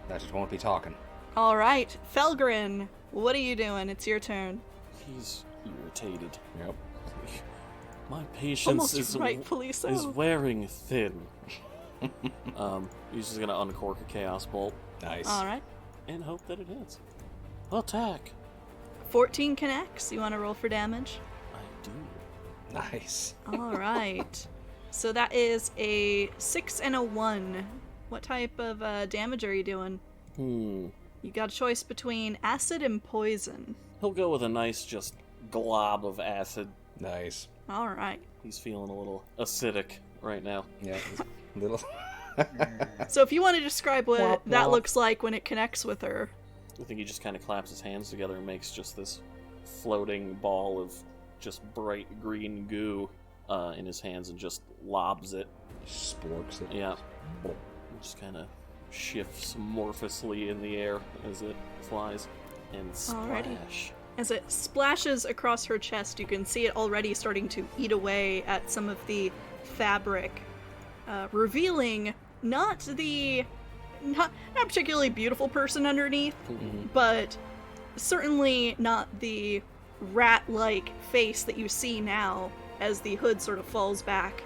that it won't be talking. All right, Felgren, what are you doing? It's your turn. He's irritated. Yep. My patience Almost is rightfully so. is wearing thin. He's just gonna uncork a chaos bolt Nice. All right. and hope that it hits. Attack. 14 connects. You want to roll for damage? I do. Nice. All right. So that is a 6 and a 1. What type of damage are you doing? You got a choice between acid and poison. He'll go with a nice just glob of acid. Nice. All right. He's feeling a little acidic right now. Yeah, it's a little. So if you want to describe what Womp that womp. looks like when it connects with her. I think he just kind of claps his hands together and makes just this floating ball of just bright green goo in his hands and just lobs it. Sporks it. Yeah. It just kind of shifts morphously in the air as it flies. And Alrighty. splash. As it splashes across her chest, you can see it already starting to eat away at some of the fabric, revealing not a particularly beautiful person underneath, but certainly not the rat-like face that you see now as the hood sort of falls back.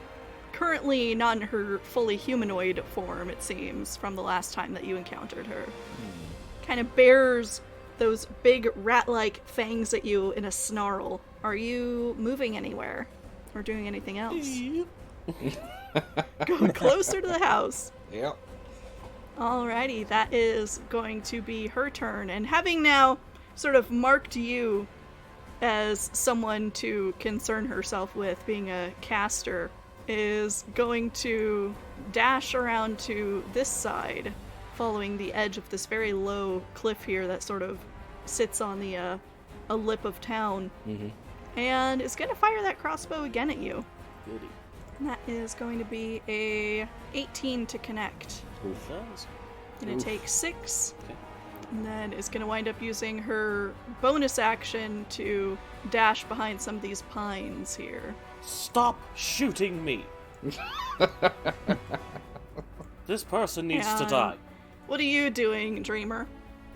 Currently not in her fully humanoid form, it seems, from the last time that you encountered her. Kind of bears those big rat-like fangs at you in a snarl. Are you moving anywhere? Or doing anything else? Going closer to the house. Yep. Alrighty, that is going to be her turn. And having now sort of marked you as someone to concern herself with, being a caster, is going to dash around to this side, following the edge of this very low cliff here that sort of sits on the a lip of town, and is going to fire that crossbow again at you. Goody. And that is going to be a 18 to connect. It does. Gonna take 6, Okay. and then is gonna wind up using her bonus action to dash behind some of these pines here. Stop shooting me! This person needs to And die. What are you doing, Dreamer?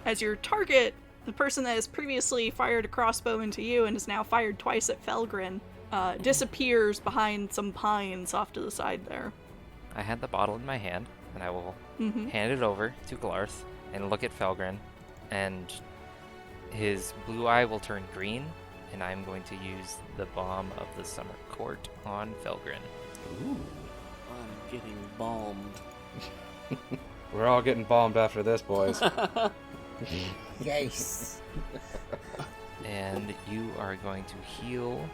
As your target, the person that has previously fired a crossbow into you and has now fired twice at Felgren, disappears behind some pines off to the side there. I had the bottle in my hand, and I will hand it over to Glarth and look at Felgren and his blue eye will turn green, and I'm going to use the Balm of the Summer Court on Felgrin. Ooh. I'm getting bombed. We're all getting bombed after this, boys. Yes. And you are going to heal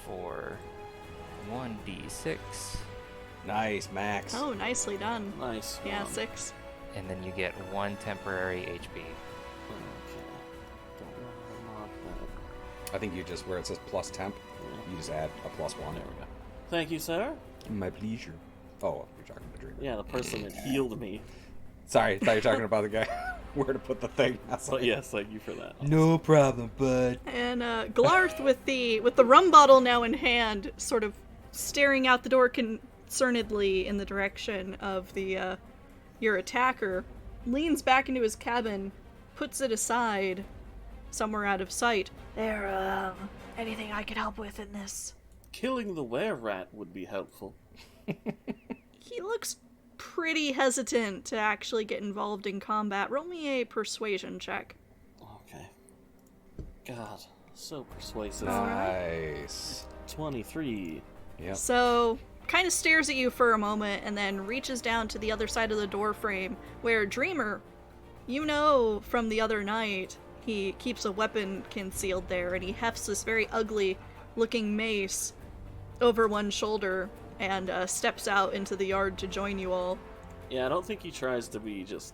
for 1d6, Nice, Max. Oh, nicely done. Nice. Yeah, 6. and then you get 1 temporary HP. Okay. Don't know how to mark that. I think you just, where it says plus temp, you just add a +1. There we go. Thank you, sir. My pleasure. Oh, you're talking to Dreamer. Yeah, the person that healed me. Sorry, I thought you were talking about the guy. Where to put the thing. I was But like, yes, thank you for that. no problem, bud. And Glarth with the rum bottle now in hand, sort of staring out the door concernedly in the direction of the your attacker, leans back into his cabin, puts it aside, somewhere out of sight. There, anything I could help with in this? Killing the were-rat would be helpful. He looks pretty hesitant to actually get involved in combat. Roll me a persuasion check. Okay. God, so persuasive. Nice. 23. Yep. So, kind of stares at you for a moment and then reaches down to the other side of the door frame where Dreamer, you know from the other night, he keeps a weapon concealed there and he hefts this very ugly looking mace over one shoulder and steps out into the yard to join you all. Yeah, I don't think he tries to be just,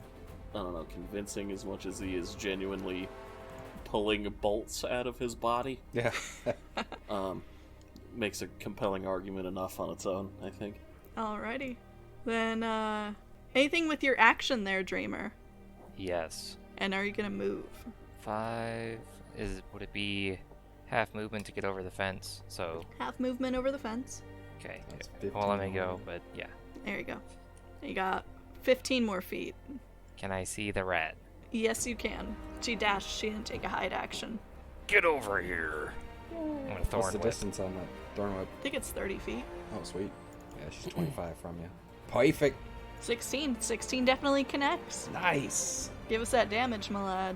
I don't know, convincing as much as he is genuinely pulling bolts out of his body. Yeah. Makes a compelling argument enough on its own, I think. Alrighty. Then, anything with your action there, Dreamer? Yes. And are you gonna move? 5 would it be half movement to get over the fence? So Half movement over the fence. okay. That's Well, let me 15. go, but yeah. There you go. You got 15 more feet. Can I see the rat? Yes, you can. She dashed. She didn't take a hide action. Get over here! I'm gonna thorn What's the whip. distance on that thorn whip? I think it's 30 feet. Oh, sweet. Yeah, she's 25 from you. Perfect. 16. 16 definitely connects. Nice. Give us that damage, my lad.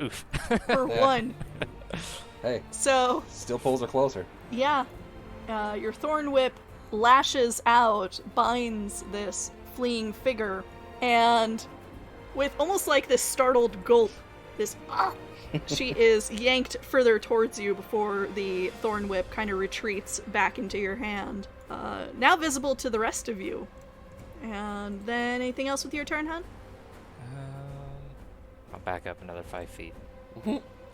Oof. For one. Hey, So, still pulls her closer. yeah. Your thorn whip lashes out, binds this fleeing figure, and with almost like this startled gulp, this she is yanked further towards you before the thorn whip kind of retreats back into your hand. Now visible to the rest of you. And then anything else with your turn, hun? I'll back up another 5 feet.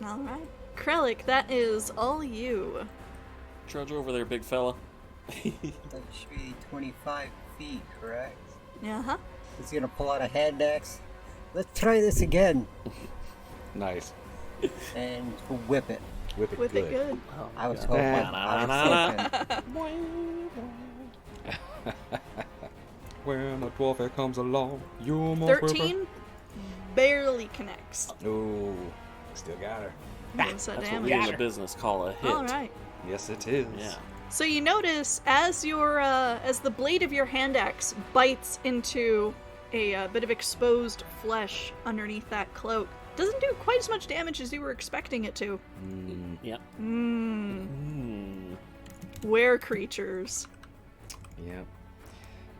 Alright. Krellick, that is all you. Trudge over there, big fella. That should be 25 feet, correct? Uh-huh. He's gonna pull out a hand axe. Let's try this again. Nice. And whip it. Whip it With good. it good. Oh, I was God. hoping. Na-na-na-na. When a dwarf comes along, you must 13 barely connects. Ooh, still got her. What's that That's what damage? we in the business call a hit. Alright. Yes, it is. Yeah. So you notice as as the blade of your hand axe bites into a bit of exposed flesh underneath that cloak, doesn't do quite as much damage as you were expecting it to. Yep. Were creatures. Yep.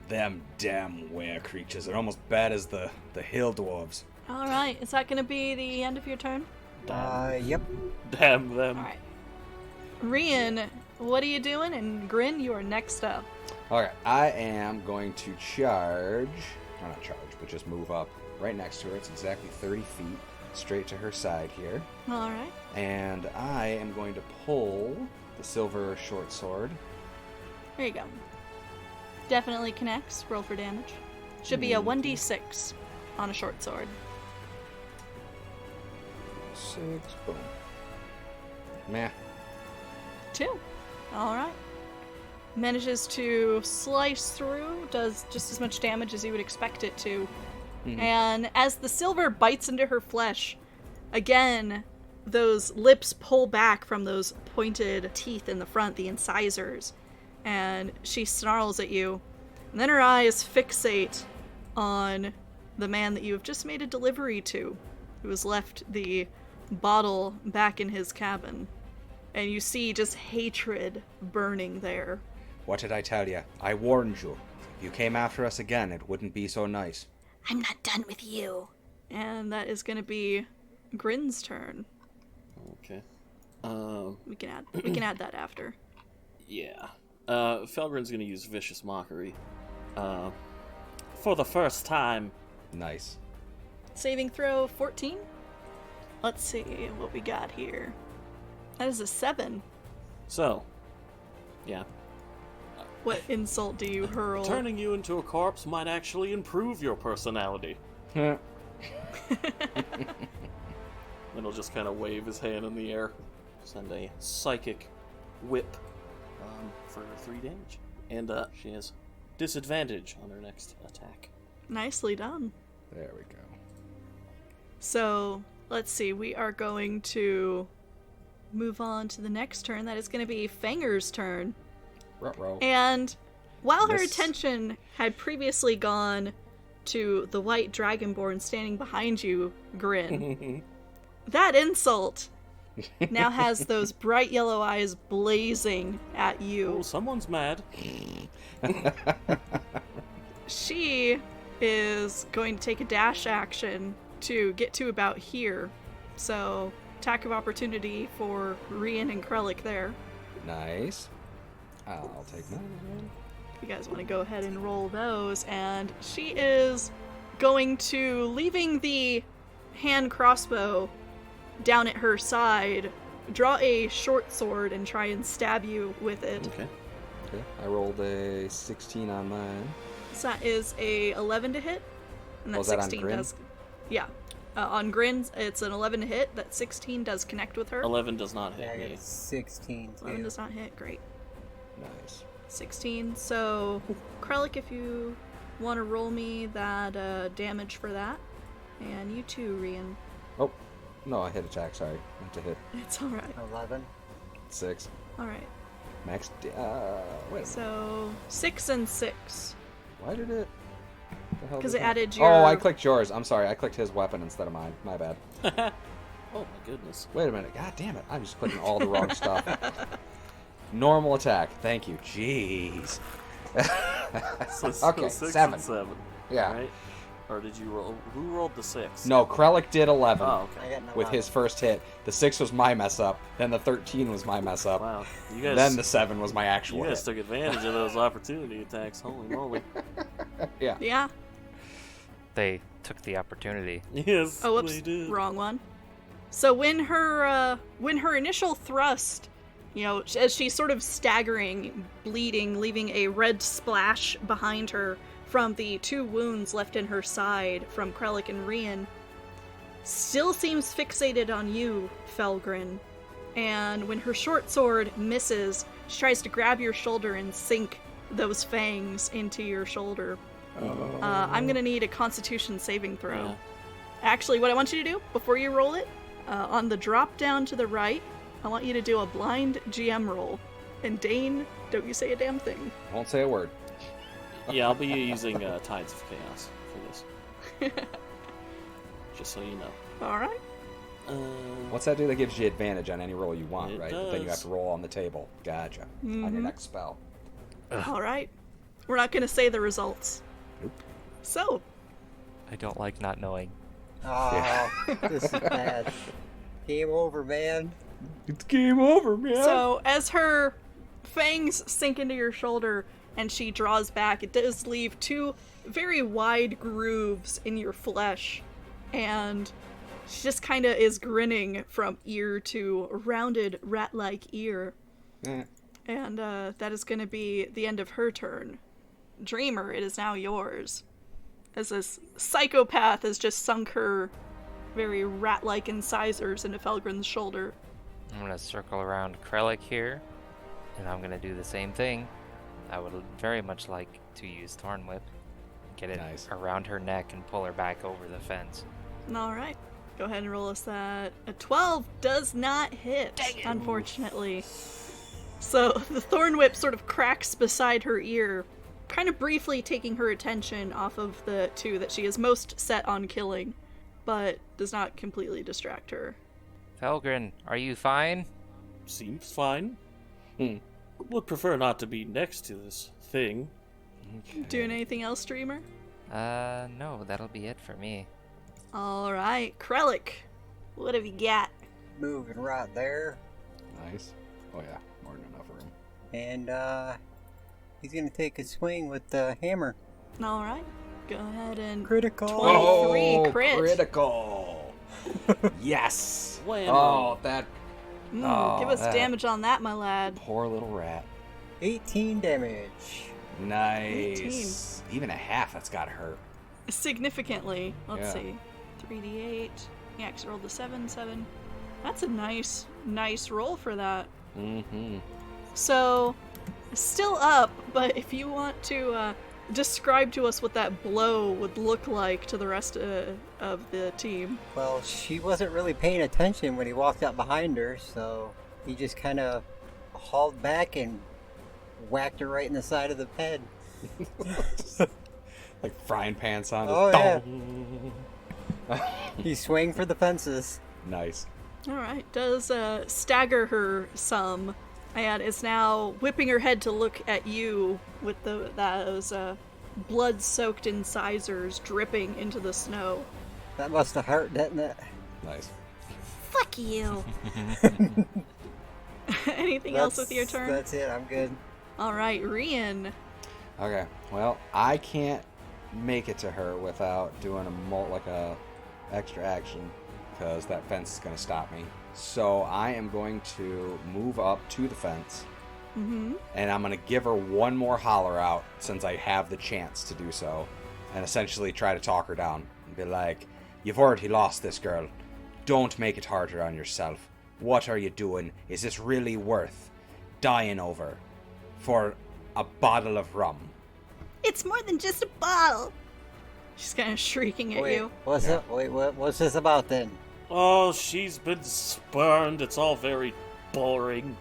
Them damn were creatures. They're almost bad as the hill dwarves. Alright, is that gonna be the end of your turn? Yep. Damn them. Alright. Rian, what are you doing? And Grin, you are next up. Okay, I am going to charge, or not charge, but just move up right next to her. It's exactly 30 feet straight to her side here. Alright. And I am going to pull the silver short sword. Here you go. Definitely connects. Roll for damage. Should be a 1d6 on a short sword. 6, boom. Meh. 2. Alright. Manages to slice through, does just as much damage as you would expect it to. And as the silver bites into her flesh, again, those lips pull back from those pointed teeth in the front, the incisors, and she snarls at you. And then her eyes fixate on the man that you have just made a delivery to, who has left the bottle back in his cabin. And you see just hatred burning there. What did I tell you? I warned you. If you came after us again, it wouldn't be so nice. I'm not done with you. And that is going to be Grin's turn. Okay. We can add that after. Yeah. Felgren's gonna use Vicious Mockery. For the first time. Nice. Saving throw 14. Let's see what we got here. That is a 7. So, yeah. What insult do you hurl? Turning you into a corpse might actually improve your personality. Then he'll just kind of wave his hand in the air. Send a psychic whip for 3 damage. And she has disadvantage on her next attack. Nicely done. There we go. So, let's see. We are going to move on to the next turn. That is going to be Fanger's turn. Ruh-roh. And while her Yes. attention had previously gone to the white dragonborn standing behind you, Grin, that insult now has those bright yellow eyes blazing at Oh, you. someone's mad. She is going to take a dash action to get to about here. So, attack of opportunity for Rian and Krellick there. Nice. I'll take that. If you guys want to go ahead and roll those. And she is going to, leaving the hand crossbow down at her side, draw a short sword and try and stab you with it. Okay. Okay. I rolled a 16 on mine. So that is a 11 to hit. And that Was that on 16 Grin? does... Yeah. On Grin's, it's an 11 to hit. That 16 does connect with her. 11 does not Yeah, I hit got me. a 16 too. 11 does not hit. Great. Nice. 16. So, Krellick, if you want to roll me that damage for that. And you too, Rian. Oh, no, I hit attack, sorry. Meant to hit It's alright. 11. 6. Alright. Max, wait a minute. So, 6 and 6. Why did it? Because it added your... Oh, I clicked yours. I'm sorry. I clicked his weapon instead of mine. My bad. Oh my goodness. Wait a minute. God damn it. I'm just clicking all the wrong stuff. Normal attack. Thank you. Jeez. So Okay, 6 7. and 7. Yeah. Right? Or did you roll? Who rolled the 6? No, Krellick did 11 Oh, I okay. got an with 11. his first hit. The 6 was my mess up. Then the 13 was my mess up. Wow. You guys, Then the 7 was my you actual guys hit. took advantage of those opportunity attacks. Holy moly. Yeah. Yeah. They took the opportunity. Yes, Oh, whoops. they did. Wrong one. So when her initial thrust, you know, as she's sort of staggering, bleeding, leaving a red splash behind her from the 2 wounds left in her side from Krellick and Rian, still seems fixated on you, Felgrin. And when her short sword misses, she tries to grab your shoulder and sink those fangs into your shoulder. I'm gonna need a Constitution saving throw. Yeah. Actually, what I want you to do, before you roll it, on the drop down to the right, I want you to do a blind GM roll. And Dane, don't you say a damn thing. Won't say a word. Yeah, I'll be using Tides of Chaos for this. Just so you know. Alright. What's that do? That gives you advantage on any roll you want, It right? But then you have does. to roll on the table. Gotcha. On your next spell. Alright. We're not gonna say the results. Nope. So, I don't like not knowing. Oh, this is bad. Game over, man. It's game over, man. so as her fangs sink into your shoulder and she draws back, it does leave 2 very wide grooves in your flesh. And she just kind of is grinning from ear to rounded rat-like ear. Eh. And that is going to be the end of her turn. Dreamer, it is now yours. As this psychopath has just sunk her very rat-like incisors into Felgrin's shoulder. I'm gonna circle around Krellick here, and I'm gonna do the same thing. I would very much like to use Thorn Whip, get it Nice. around her neck and pull her back over the fence. Alright. Go ahead and roll us that. A 12 does not hit, unfortunately. So the Thorn Whip sort of cracks beside her ear, kind of briefly taking her attention off of the 2 that she is most set on killing, but does not completely distract her. Felgren, are you fine? Seems fine. Hmm. Would prefer not to be next to this thing. Doing anything else, Dreamer? No, that'll be it for me. All right, Krellick, what have you got? Moving right there. Nice. Oh yeah, more than enough room. And, he's gonna take a swing with the hammer. All right, go ahead and Critical. 23 crit. Critical! Yes! Bueno. Oh, that Give us that damage on that, my lad. poor little rat. 18 damage. Nice. Even a half, that's gotta hurt. Significantly. Let's Yeah. see. 3d8. Yeah, 'cause I rolled a 7. That's a nice roll for that. Mm-hmm. So, still up, but if you want to describe to us what that blow would look like to the rest of the team. Well, she wasn't really paying attention when he walked up behind her, so he just kind of hauled back and whacked her right in the side of the head. Like frying pants on. Oh, yeah. He swung for the fences. Nice. Alright, does stagger her some, and is now whipping her head to look at you with those blood-soaked incisors dripping into the snow. That must have hurt, didn't it? Nice. Fuck you. Anything else with your turn? That's it, I'm good. Alright, Rian. Okay. Well, I can't make it to her without doing a extra action, because that fence is going to stop me. So I am going to move up to the fence, and I'm going to give her one more holler out since I have the chance to do so, and essentially try to talk her down and be like, "You've already lost this girl. Don't make it harder on yourself. What are you doing? Is this really worth dying over for a bottle of rum?" It's more than just a bottle. She's kind of shrieking at Wait, you. what's this about then? Oh, she's been spurned. It's all very boring.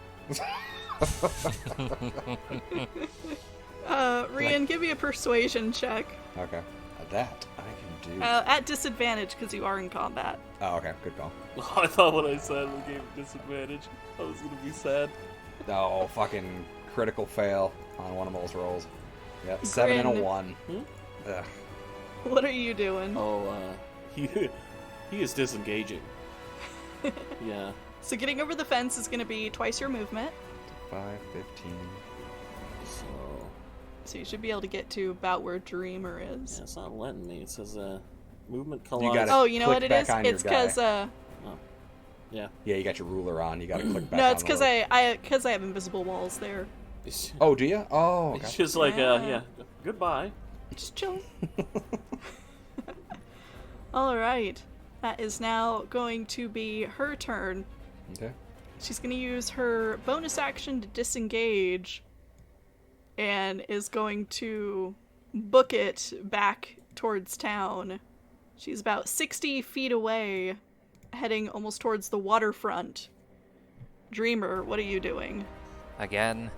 Rian, give me a persuasion check. Okay. That I can do. At disadvantage, because you are in combat. Oh, okay. Good call. I thought what I said would give him disadvantage. I was gonna be sad. Oh, fucking critical fail on one of those rolls. Yep, 7 and a Grin. 1. Ugh. What are you doing? Oh, he is disengaging. Yeah. So getting over the fence is going to be twice your movement. 5, 15. So you should be able to get to about where Dreamer is. Yeah, it's not letting me. It says movement You collides. gotta Oh, you know click what it back is? on your It's because Yeah. Yeah, you got your ruler on. You gotta click back no, on it's the because little- I have invisible walls there. It's, Oh, do you? Oh, it's gotcha. just like Yeah. Goodbye. Just chilling. All right, that is now going to be her turn. Okay. She's going to use her bonus action to disengage, and is going to book it back towards town. She's about 60 feet away, heading almost towards the waterfront. Dreamer, what are you doing? Again.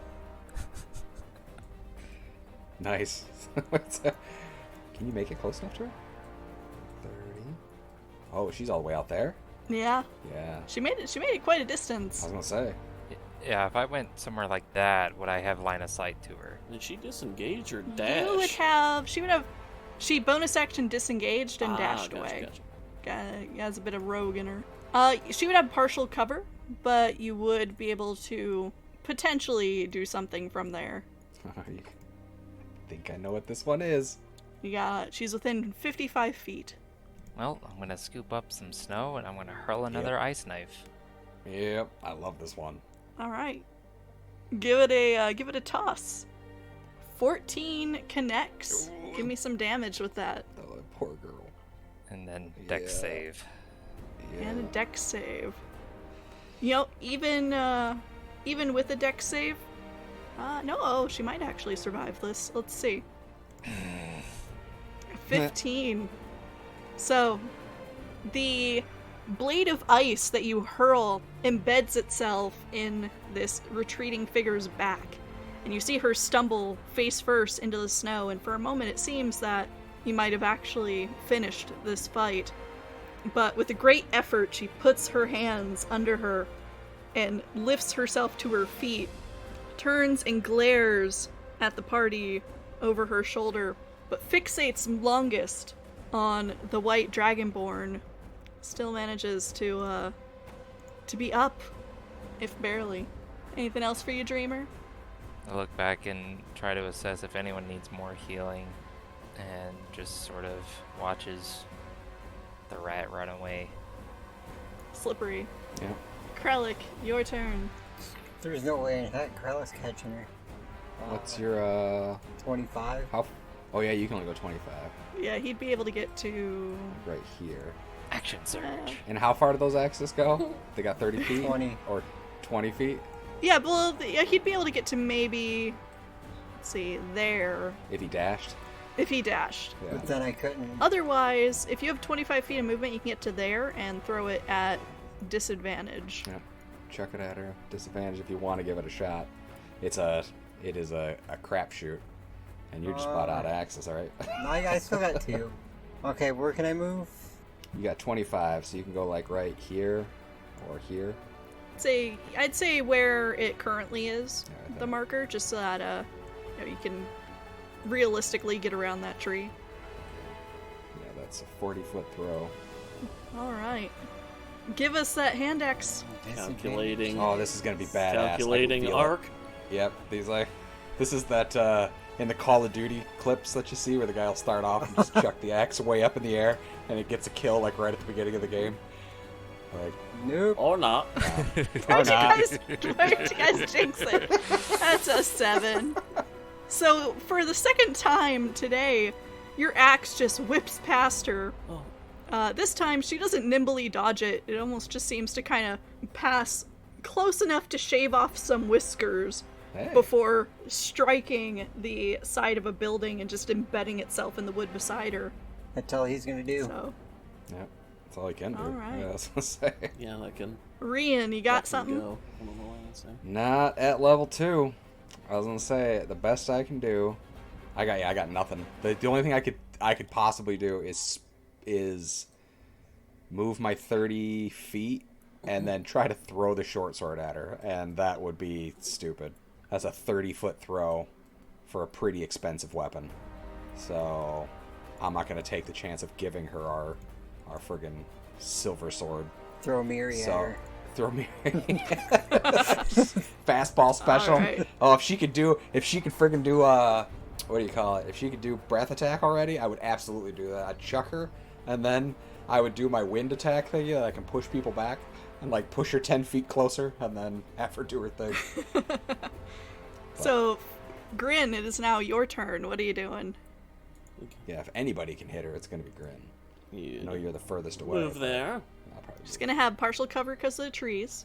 Nice. Can you make it close enough to her? 30. Oh, she's all the way out there? Yeah, Yeah. she made it quite a distance. I was gonna say. Yeah, if I went somewhere like that, would I have line of sight to her? Did she disengage or dash? She bonus action disengaged and dashed gotcha, away. Gotcha. Has a bit of rogue in her. She would have partial cover, but you would be able to potentially do something from there. I think I know what this one is. She's within 55 feet. Well, I'm gonna scoop up some snow and I'm gonna hurl another ice knife. Yep, I love this one. All right, give it a toss. 14 connects. Ooh. Give me some damage with that. Oh, that poor girl. And then dex Yeah. save. Yeah. And a dex save. You know, even with a dex save, no, she might actually survive this. Let's see. 15. So, the blade of ice that you hurl embeds itself in this retreating figure's back, and you see her stumble face first into the snow, and for a moment it seems that you might have actually finished this fight. but with a great effort, she puts her hands under her and lifts herself to her feet, turns and glares at the party over her shoulder, but fixates longest on the white dragonborn. Still manages to be up, if barely. Anything else for you, Dreamer? I look back and try to assess if anyone needs more healing, and just sort of watches the rat run away. Slippery. Yeah. Krellick, your turn. There's no way in heck Krell's catching her. What's your 25? Oh yeah, you can only go 25. Yeah, he'd be able to get to... Right here. Action surge. And how far do those axes go? They got 30 feet? 20. Or 20 feet? Yeah, well, yeah, he'd be able to get to maybe... Let's see, there. If he dashed? If he dashed. Yeah. But then I couldn't. Otherwise, if you have 25 feet of movement, you can get to there and throw it at disadvantage. Yeah. Chuck it at her. Disadvantage if you want to give it a shot. It is a crapshoot. And you're just about out of axes, alright? I still got 2. Okay, where can I move? You got 25, so you can go like right here or here. I'd say where it currently is, Yeah, right the there. marker, just so that you can realistically get around that tree. Yeah, that's a 40-foot throw. All right, give us that hand axe. Calculating. Oh, this is gonna be badass. Calculating I can feel it. arc. Yep, this is that in the Call of Duty clips that you see where the guy will start off and just chuck the axe way up in the air and it gets a kill like right at the beginning of the game. Like, Nope. Or not. Why'd you guys jinx it? That's a 7. So for the second time today, your axe just whips past her. Oh. This time she doesn't nimbly dodge it. It almost just seems to kind of pass close enough to shave off some whiskers hey. before striking the side of a building and just embedding itself in the wood beside her. That's all he's gonna do. So, Yep, that's all he can do. All right. Yeah, that's what I say. Yeah, that can. Rian, you got that can something? Go. I don't know what I'd say. Not at level 2. I was gonna say the best I can do. I got nothing. The only thing I could possibly do is move my 30 feet and then try to throw the short sword at her, and that would be stupid. That's a 30-foot throw for a pretty expensive weapon. So I'm not gonna take the chance of giving her our friggin' silver sword. Throw Miri at her. Throw me fastball special. Alright. Oh, if she could friggin' do what do you call it? If she could do breath attack already, I would absolutely do that. I'd chuck her, and then I would do my wind attack thingy that I can push people back and like push her 10 feet closer, and then have her do her thing. So, Grin, it is now your turn. What are you doing? Yeah, if anybody can hit her, it's gonna be Grin. You I know you're the furthest away. move there. I'll probably Just do gonna have partial cover because of the trees.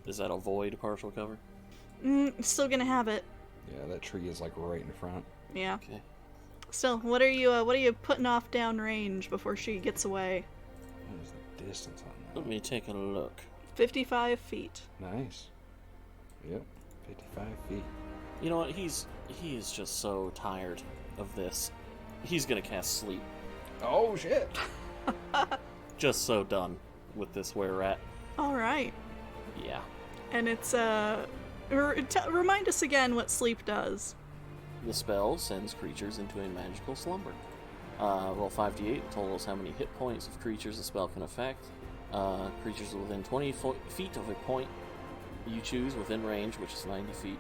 Does that avoid partial cover? Still gonna have it. Yeah, that tree is like right in front. Yeah. Okay. Still, what are you putting off downrange before she gets away? What is the distance on Let me take a look. 55 feet. that? Nice. Yep, 55 feet. You know what? He is just so tired of this. He's gonna cast sleep. Oh shit! Just so done with this were rat. All right. Yeah. And it's remind us again what sleep does. The spell sends creatures into a magical slumber. Roll 5d8 told us how many hit points of creatures the spell can affect. Creatures within 20 feet of a point you choose within range, which is 90 feet,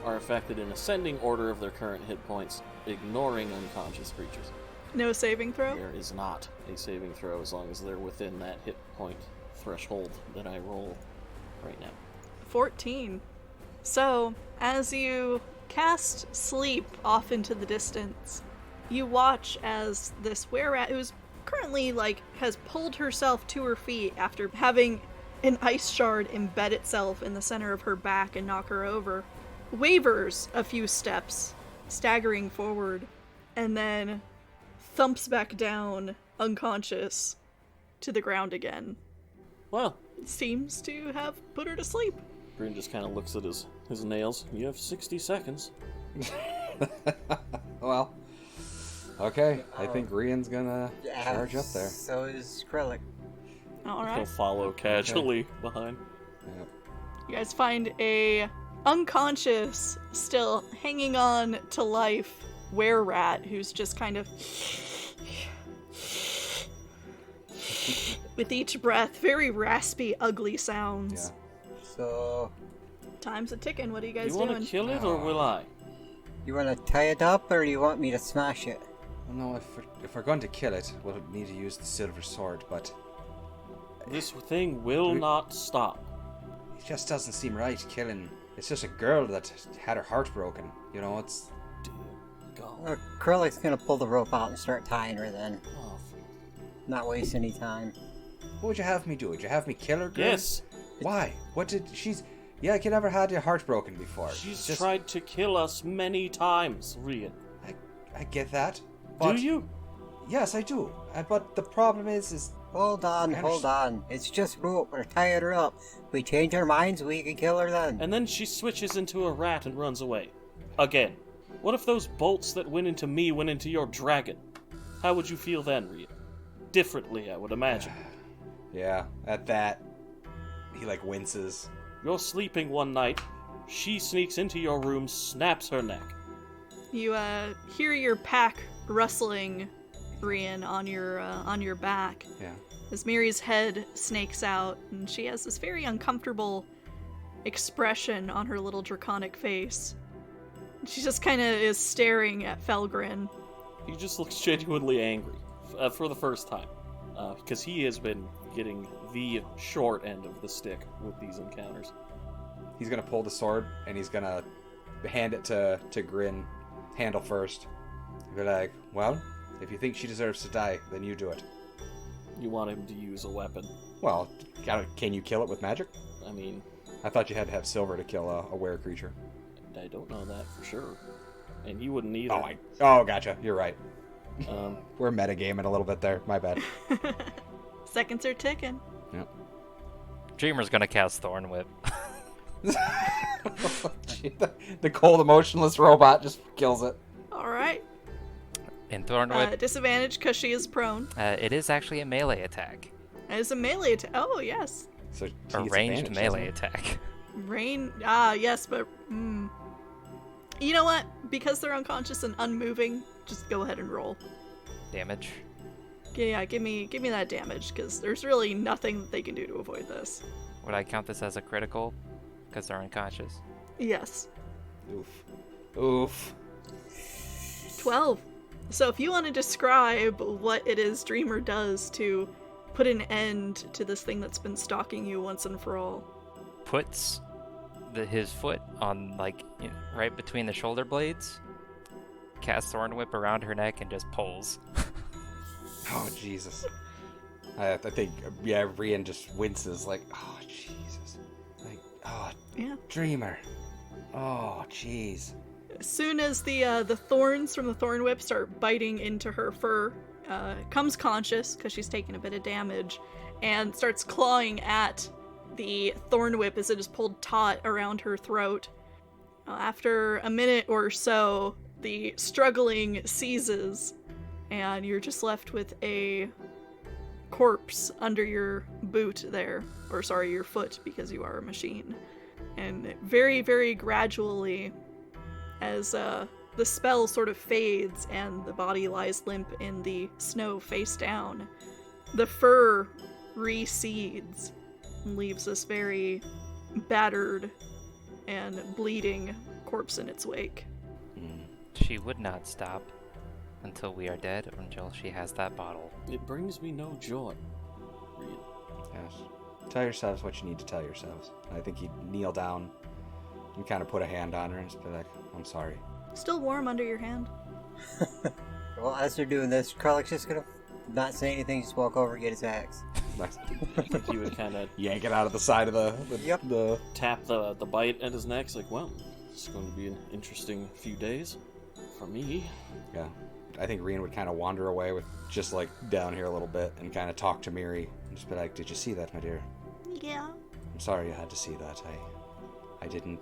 are affected in ascending order of their current hit points, ignoring unconscious creatures. No saving throw? There is not a saving throw as long as they're within that hit point threshold that I roll right now. 14. So, as you cast sleep off into the distance, you watch as this were-rat, who's currently, has pulled herself to her feet after having an ice shard embed itself in the center of her back and knock her over, wavers a few steps, staggering forward, and then thumps back down, unconscious, to the ground again. Well, Seems to have put her to sleep. Bryn just kind of looks at his nails. You have 60 seconds. Well, Okay, I think Rian's gonna Yeah, charge up there. So is Krellick. All He'll right. follow casually behind. Yep. You guys find a unconscious, still hanging on to life were-rat who's just kind of with each breath, very raspy, ugly sounds. So, Time's a ticking. What are you guys You want doing? to kill it, or will I? you want to tie it up or you want me to smash it? Well, no, if we're going to kill it, we'll need to use the silver sword, but This thing will not stop. it just doesn't seem right killing. It's just a girl that had her heart broken. You know, it's. Dear God. Well, Krellick's gonna pull the rope out and start tying her then. Oh, Not waste any time. What would you have me do? Would you have me kill her, girl? yes, Why? What did she's? Yeah, I never had your heart broken before. she's Just- tried to kill us many times, Rian. I get that. But, Do you? Yes, I do. But the problem is Hold on, I hold on. It's just rope. We're tying her up. We change our minds, we can kill her then. And then she switches into a rat and runs away. Again. What if those bolts that went into me went into your dragon? How would you feel then, Rian? Differently, I would imagine. yeah. At that, he like winces. You're sleeping one night, she sneaks into your room, snaps her neck. You hear your pack rustling, Rian, on your back. Yeah. As Miri's head snakes out, and she has this very uncomfortable expression on her little draconic face. She just kind of is staring at Felgrin. He just looks genuinely angry for the first time, because he has been getting the short end of the stick with these encounters. He's gonna pull the sword and he's gonna hand it to Grin, handle first. He'll be like, well, if you think she deserves to die, then you do it. You want him to use a weapon. Well, can you kill it with magic? I mean, I thought you had to have silver to kill a were creature. I don't know that for sure. And you wouldn't either. Oh, gotcha. You're right. Um, We're metagaming a little bit there. My bad. Seconds are ticking. Yep. Dreamer's gonna cast Thorn Whip. The cold, emotionless robot just kills it. All right. And Thorn Whip, Disadvantage because she is prone. it is actually a melee attack. As a melee attack. Oh, yes. So A ranged melee attack. Rain. Yes, but. You know what? Because they're unconscious and unmoving, just go ahead and roll. Damage. Yeah, give me that damage, because there's really nothing that they can do to avoid this. Would I count this as a critical? Because they're unconscious. Yes. Oof. 12. So if you want to describe what it is Dreamer does to put an end to this thing that's been stalking you once and for all. Puts his foot on, like, right between the shoulder blades, casts Thorn Whip around her neck, and just pulls. Oh, Jesus. I think, yeah, Rian just winces, like, oh, Jesus. Like, oh, Yeah. Dreamer. Oh, jeez. As soon as the thorns from the thorn whip start biting into her fur, comes conscious because she's taken a bit of damage, and starts clawing at the thorn whip as it is pulled taut around her throat. After a minute or so, the struggling ceases, and you're just left with a corpse under your boot there, or sorry, your foot, because you are a machine. And very, very gradually, as the spell sort of fades and the body lies limp in the snow face down, the fur recedes and leaves this very battered and bleeding corpse in its wake. She would not stop until we are dead, or until she has that bottle. it brings me no joy. Rian. Yes. Tell yourselves what you need to tell yourselves. I think he'd kneel down and kind of put a hand on her and just be like, I'm sorry. Still warm under your hand. Well, as they're doing this, Krellick's just gonna not say anything, just walk over and get his axe. He would kind of Yank it out of the side of Yep. the tap the bite at his neck. It's like, well, it's going to be an interesting few days for me. Yeah. I think Rian would kind of wander away with just like down here a little bit and kind of talk to Miri and just be like, did you see that, my dear? Yeah. I'm sorry you had to see that. I didn't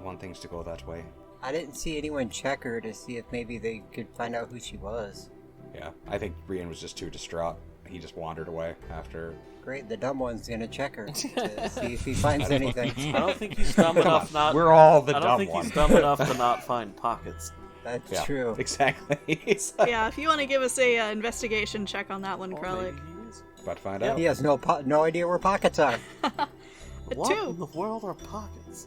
want things to go that way. I didn't see anyone check her to see if maybe they could find out who she was. Yeah, I think Rian was just too distraught. He just wandered away after. Great, the dumb one's gonna check her to see if he finds anything. I don't think he's dumb enough not. We're all the I dumb don't think one. he's dumb enough to not find pockets. That's Yeah, true. exactly. Yeah, if you want to give us a investigation check on that one, Or Kralik. maybe he is. About to find Yeah. out. He has no idea where pockets are. What Two. in the world are pockets?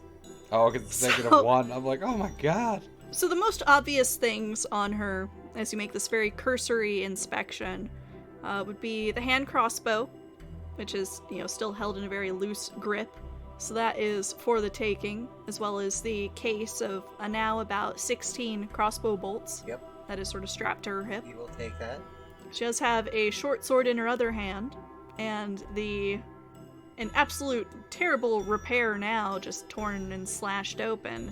Oh, because it's thinking So- of one. I'm like, oh my god. So the most obvious things on her, as you make this very cursory inspection, would be the hand crossbow, which is, still held in a very loose grip. So that is for the taking, as well as the case of now about 16 crossbow bolts. Yep. That is sort of strapped to her hip. We will take that. She does have a short sword in her other hand, and an absolute terrible repair now, just torn and slashed open,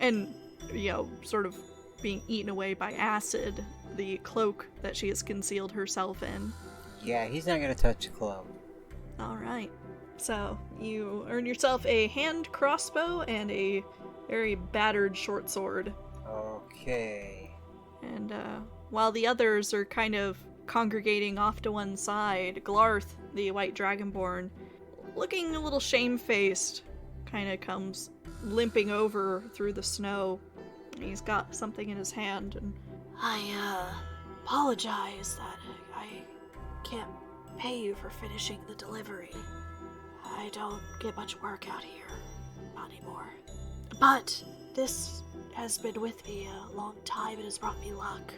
and sort of being eaten away by acid, the cloak that she has concealed herself in. Yeah, he's not gonna touch the cloak. Alright. So, you earn yourself a hand crossbow and a very battered short sword. Okay. And while the others are kind of congregating off to one side, Glarth, the white dragonborn, looking a little shamefaced, kind of comes limping over through the snow. He's got something in his hand, and I apologize that I can't pay you for finishing the delivery. I don't get much work out here. Not anymore. But this has been with me a long time. It has brought me luck.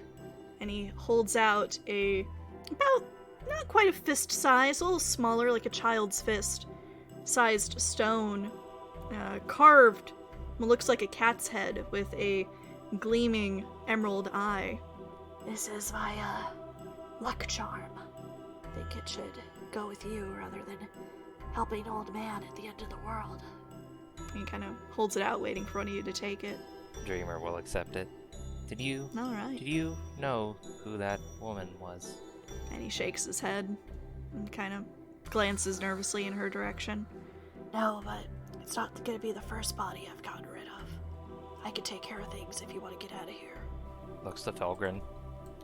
and he holds out about not quite a fist size, a little smaller, like a child's fist sized stone, carved what looks like a cat's head with a gleaming emerald eye. This is my luck charm. I think it should go with you rather than helping an old man at the end of the world. He kind of holds it out, waiting for one of you to take it. Dreamer will accept it. Did you Alright. know who that woman was? And he shakes his head and kind of glances nervously in her direction. No, but it's not going to be the first body I've gotten rid of. I can take care of things if you want to get out of here. Looks to Felgren.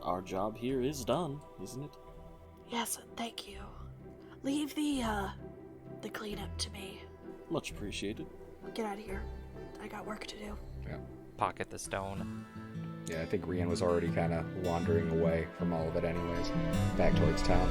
Our job here is done, isn't it? Yes, thank you. Leave the cleanup to me. Much appreciated. Get out of here. I got work to do. Yeah. Pocket the stone. Yeah, I think Rian was already kind of wandering away from all of it anyways, back towards town.